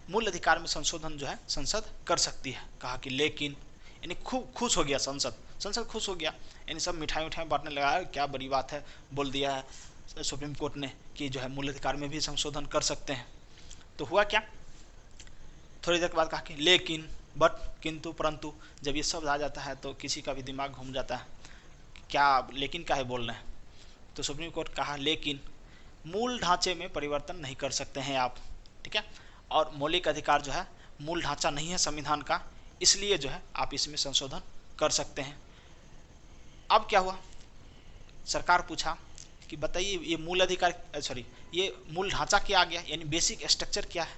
मूल अधिकार में संशोधन जो है संसद कर सकती है। कहा कि लेकिन, यानी खूब खुश हो गया संसद खुश हो गया, यानी सब मिठाई बांटने लगा, क्या बड़ी बात है, बोल दिया है सुप्रीम कोर्ट ने कि जो है मूल अधिकार में भी संशोधन कर सकते हैं। तो हुआ क्या, थोड़ी देर के बाद कहा कि लेकिन, बट, किंतु, परंतु, जब ये शब्द आ जाता है तो किसी का भी दिमाग घूम जाता है, क्या लेकिन क्या है बोल रहे हैं। तो सुप्रीम कोर्ट कहा लेकिन मूल ढांचे में परिवर्तन नहीं कर सकते हैं आप। ठीक है, और मौलिक अधिकार जो है मूल ढांचा नहीं है संविधान का, इसलिए जो है आप इसमें संशोधन कर सकते हैं। अब क्या हुआ, सरकार पूछा कि बताइए ये मूल अधिकार ये मूल ढांचा क्या आ गया, यानी बेसिक स्ट्रक्चर क्या है।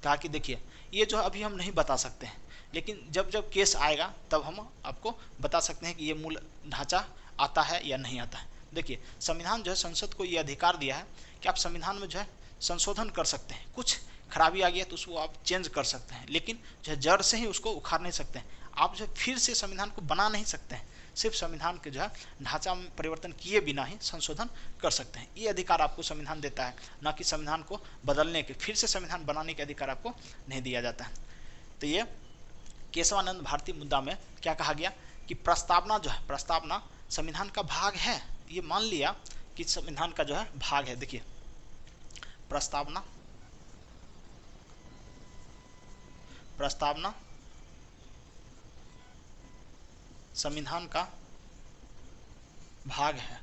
कहा कि देखिए ये जो अभी हम नहीं बता सकते हैं, लेकिन जब जब केस आएगा तब हम आपको बता सकते हैं कि ये मूल ढांचा आता है या नहीं आता है। देखिए संविधान जो है संसद को ये अधिकार दिया है कि आप संविधान में जो है संशोधन कर सकते हैं, कुछ खराबी आ गई तो उसको आप चेंज कर सकते हैं, लेकिन जो है जड़ से ही उसको उखाड़ नहीं सकते हैं। आप जो फिर से संविधान को बना नहीं सकते हैं, सिर्फ संविधान के जो है ढांचा में परिवर्तन किए बिना ही संशोधन कर सकते हैं। ये अधिकार आपको संविधान देता है, न कि संविधान को बदलने के, फिर से संविधान बनाने के अधिकार आपको नहीं दिया जाता है। तो ये केशवानंद भारती मुद्दा में क्या कहा गया कि प्रस्तावना जो है, प्रस्तावना संविधान का भाग है, ये मान लिया कि संविधान का जो है भाग है। देखिए प्रस्तावना संविधान का भाग है।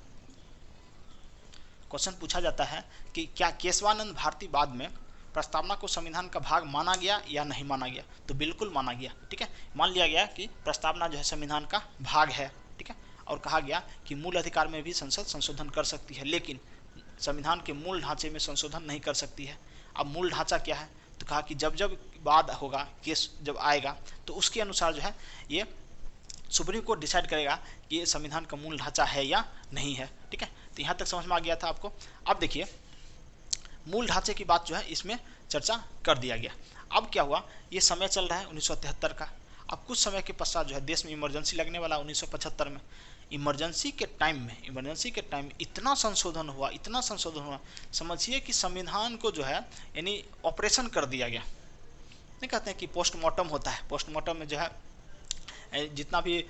क्वेश्चन पूछा जाता है कि क्या केशवानंद भारती बाद में प्रस्तावना को संविधान का भाग माना गया या नहीं माना गया, तो बिल्कुल माना गया। ठीक है, मान लिया गया कि प्रस्तावना जो है संविधान का भाग है। ठीक है, और कहा गया कि मूल अधिकार में भी संसद संशोधन कर सकती है, लेकिन संविधान के मूल ढांचे में संशोधन नहीं कर सकती है। अब मूल ढांचा क्या है, तो कहा कि जब जब बाद होगा, केस जब आएगा तो उसके अनुसार जो है ये सुप्रीम कोर्ट डिसाइड करेगा कि ये संविधान का मूल ढांचा है या नहीं है। ठीक है, तो यहाँ तक समझ में आ गया था आपको। अब देखिए मूल ढांचे की बात जो है इसमें चर्चा कर दिया गया। अब क्या हुआ, ये समय चल रहा है 1973 का। अब कुछ समय के पश्चात जो है देश में इमरजेंसी लगने वाला 1975 में। इमरजेंसी के टाइम में इतना संशोधन हुआ, समझिए कि संविधान को जो है यानी ऑपरेशन कर दिया गया। नहीं कहते हैं कि पोस्टमार्टम होता है, पोस्टमार्टम में जो है जितना भी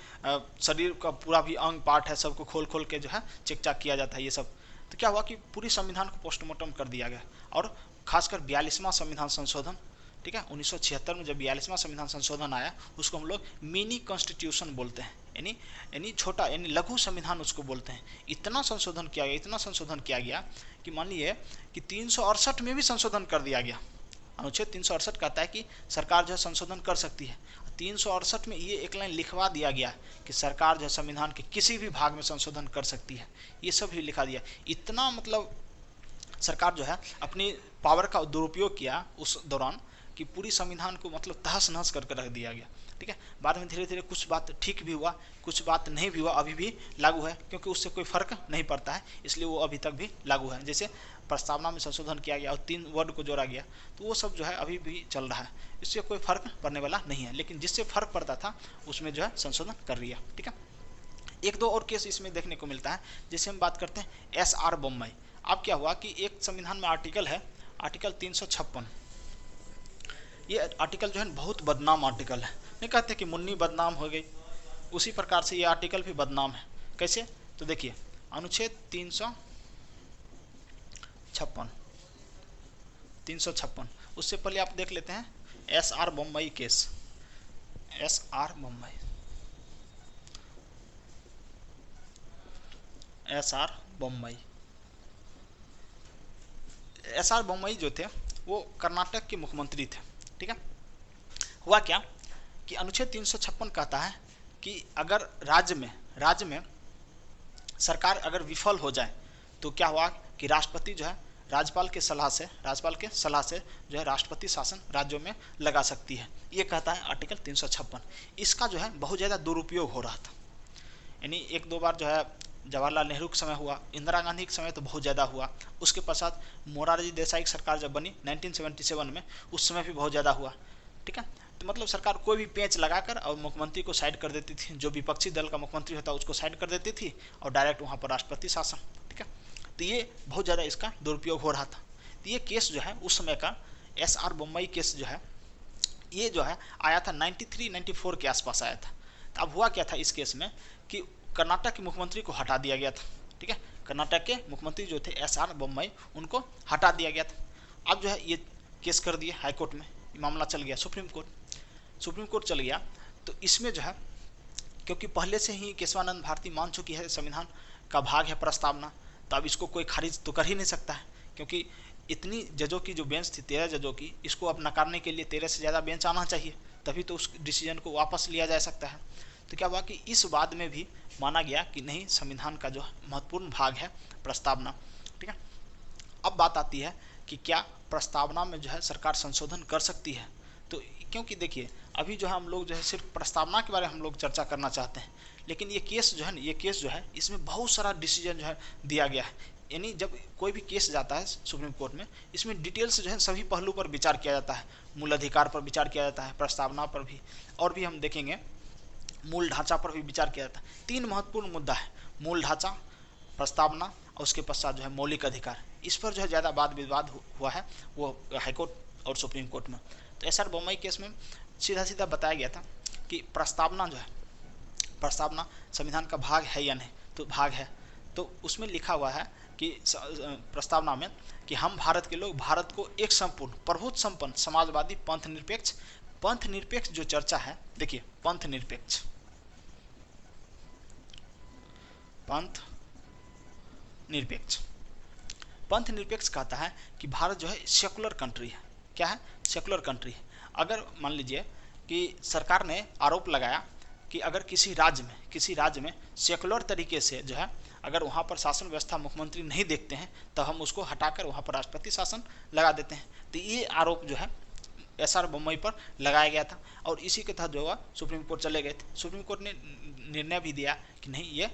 शरीर का पूरा भी अंग पार्ट है सबको खोल खोल के जो है चेक चाक किया जाता है ये सब। तो क्या हुआ कि पूरी संविधान को पोस्टमार्टम कर दिया गया और खासकर 42वां संविधान संशोधन ठीक है। 1976 में जब 42वां संविधान संशोधन आया, उसको हम लोग मिनी कॉन्स्टिट्यूशन बोलते हैं, यानी छोटा, यानी लघु संविधान उसको बोलते हैं। इतना संशोधन किया गया, इतना संशोधन किया गया कि मान लीजिए कि 368 में भी संशोधन कर दिया गया। अनुच्छेद 368 कहता है कि सरकार जो है संशोधन कर सकती है। 368 में ये एक लाइन लिखवा दिया गया कि सरकार जो है संविधान के किसी भी भाग में संशोधन कर सकती है, ये सब भी लिखा दिया। इतना मतलब सरकार जो है अपनी पावर का दुरुपयोग किया उस दौरान कि पूरी संविधान को मतलब तहस नहस करके रख दिया गया, ठीक है। बाद में धीरे धीरे कुछ बात ठीक भी हुआ, कुछ बात नहीं भी हुआ, अभी भी लागू है, क्योंकि उससे कोई फर्क नहीं पड़ता है, इसलिए वो अभी तक भी लागू है। जैसे प्रस्तावना में संशोधन किया गया और 3 वर्ड को जोड़ा गया, तो वो सब जो है अभी भी चल रहा है, इससे कोई फर्क पड़ने वाला नहीं है। लेकिन जिससे फर्क पड़ता था उसमें जो है संशोधन कर दिया, ठीक है। एक दो और केस इसमें देखने को मिलता है, जैसे हम बात करते हैं SR बोम्मई। अब क्या हुआ कि एक संविधान में आर्टिकल है, आर्टिकल 356। ये आर्टिकल जो है बहुत बदनाम आर्टिकल है। नहीं कहते कि मुन्नी बदनाम हो गई, उसी प्रकार से ये आर्टिकल भी बदनाम है। कैसे? तो देखिए, अनुच्छेद 356, उससे पहले आप देख लेते हैं SR Bommai case. SR Bommai, SR Bommai, SR Bommai जो थे वो कर्नाटक के मुख्यमंत्री थे, ठीक है। हुआ क्या कि अनुच्छेद 356 कहता है कि अगर राज्य में सरकार अगर विफल हो जाए तो क्या हुआ कि राष्ट्रपति जो है राज्यपाल के सलाह से जो है राष्ट्रपति शासन राज्यों में लगा सकती है। ये कहता है आर्टिकल 356। इसका जो है बहुत ज़्यादा दुरुपयोग हो रहा था, यानी एक दो बार जो है जवाहरलाल नेहरू के समय हुआ, इंदिरा गांधी के समय तो बहुत ज़्यादा हुआ, उसके पश्चात मोरारजी देसाई की सरकार जब बनी 1977 में, उस समय भी बहुत ज़्यादा हुआ, ठीक है। तो मतलब सरकार कोई भी पेंच लगाकर और मुख्यमंत्री को साइड कर देती थी, जो विपक्षी दल का मुख्यमंत्री होता उसको साइड कर देती थी और डायरेक्ट वहाँ पर राष्ट्रपति शासन, ठीक है। तो ये बहुत ज़्यादा इसका दुरुपयोग हो रहा था। तो ये केस जो है उस समय का SR बोम्मई केस जो है, ये जो है आया था 93-94 के आसपास आया था। तो अब हुआ क्या था इस केस में कि कर्नाटक के मुख्यमंत्री को हटा दिया गया था, ठीक है। कर्नाटक के मुख्यमंत्री जो थे SR बोम्मई, उनको हटा दिया गया था। अब जो है ये केस कर दिए हाई कोर्ट में, मामला चल गया सुप्रीम कोर्ट चल गया। तो इसमें जो है क्योंकि पहले से ही केशवानंद भारती मान चुकी है संविधान का भाग है प्रस्तावना, तो अब इसको कोई खारिज तो कर ही नहीं सकता है, क्योंकि इतनी जजों की जो बेंच थी 13 जजों की, इसको अब नकारने के लिए 13 से ज़्यादा बेंच आना चाहिए, तभी तो उस डिसीजन को वापस लिया जा सकता है। तो क्या हुआ कि इस बाद में भी माना गया कि नहीं, संविधान का जो महत्वपूर्ण भाग है प्रस्तावना, ठीक है। अब बात आती है कि क्या प्रस्तावना में जो है सरकार संशोधन कर सकती है। तो क्योंकि देखिए अभी जो है हम लोग जो है सिर्फ प्रस्तावना के बारे में हम लोग चर्चा करना चाहते हैं, लेकिन ये केस जो है इसमें बहुत सारा डिसीजन जो है दिया गया है। यानी जब कोई भी केस जाता है सुप्रीम कोर्ट में, इसमें डिटेल्स जो है सभी पहलू पर विचार किया जाता है, मूल अधिकार पर विचार किया जाता है, प्रस्तावना पर भी, और भी हम देखेंगे मूल ढांचा पर भी विचार किया जाता है। 3 महत्वपूर्ण मुद्दा है, मूल ढांचा, प्रस्तावना और उसके पश्चात जो है मौलिक अधिकार। इस पर जो है ज़्यादा वाद विवाद हुआ है वो हाईकोर्ट और सुप्रीम कोर्ट में। तो SR बोम्मई केस में सीधा बताया गया था कि प्रस्तावना जो है, प्रस्तावना संविधान का भाग है या नहीं, तो भाग है। तो उसमें लिखा हुआ है कि प्रस्तावना में कि हम भारत के लोग भारत को एक संपूर्ण प्रभुत्व संपन्न समाजवादी पंथ निरपेक्ष जो चर्चा है, देखिए पंथ निरपेक्ष कहता है कि भारत जो है सेकुलर कंट्री है। क्या है? सेकुलर कंट्री है। अगर मान लीजिए कि सरकार ने आरोप लगाया कि अगर किसी राज्य में सेकुलर तरीके से जो है अगर वहाँ पर शासन व्यवस्था मुख्यमंत्री नहीं देखते हैं, तब हम उसको हटाकर वहाँ पर राष्ट्रपति शासन लगा देते हैं। तो ये आरोप जो है SR बोम्मई पर लगाया गया था और इसी के तहत जो हुआ सुप्रीम कोर्ट चले गए थे। सुप्रीम कोर्ट ने निर्णय भी दिया कि नहीं, ये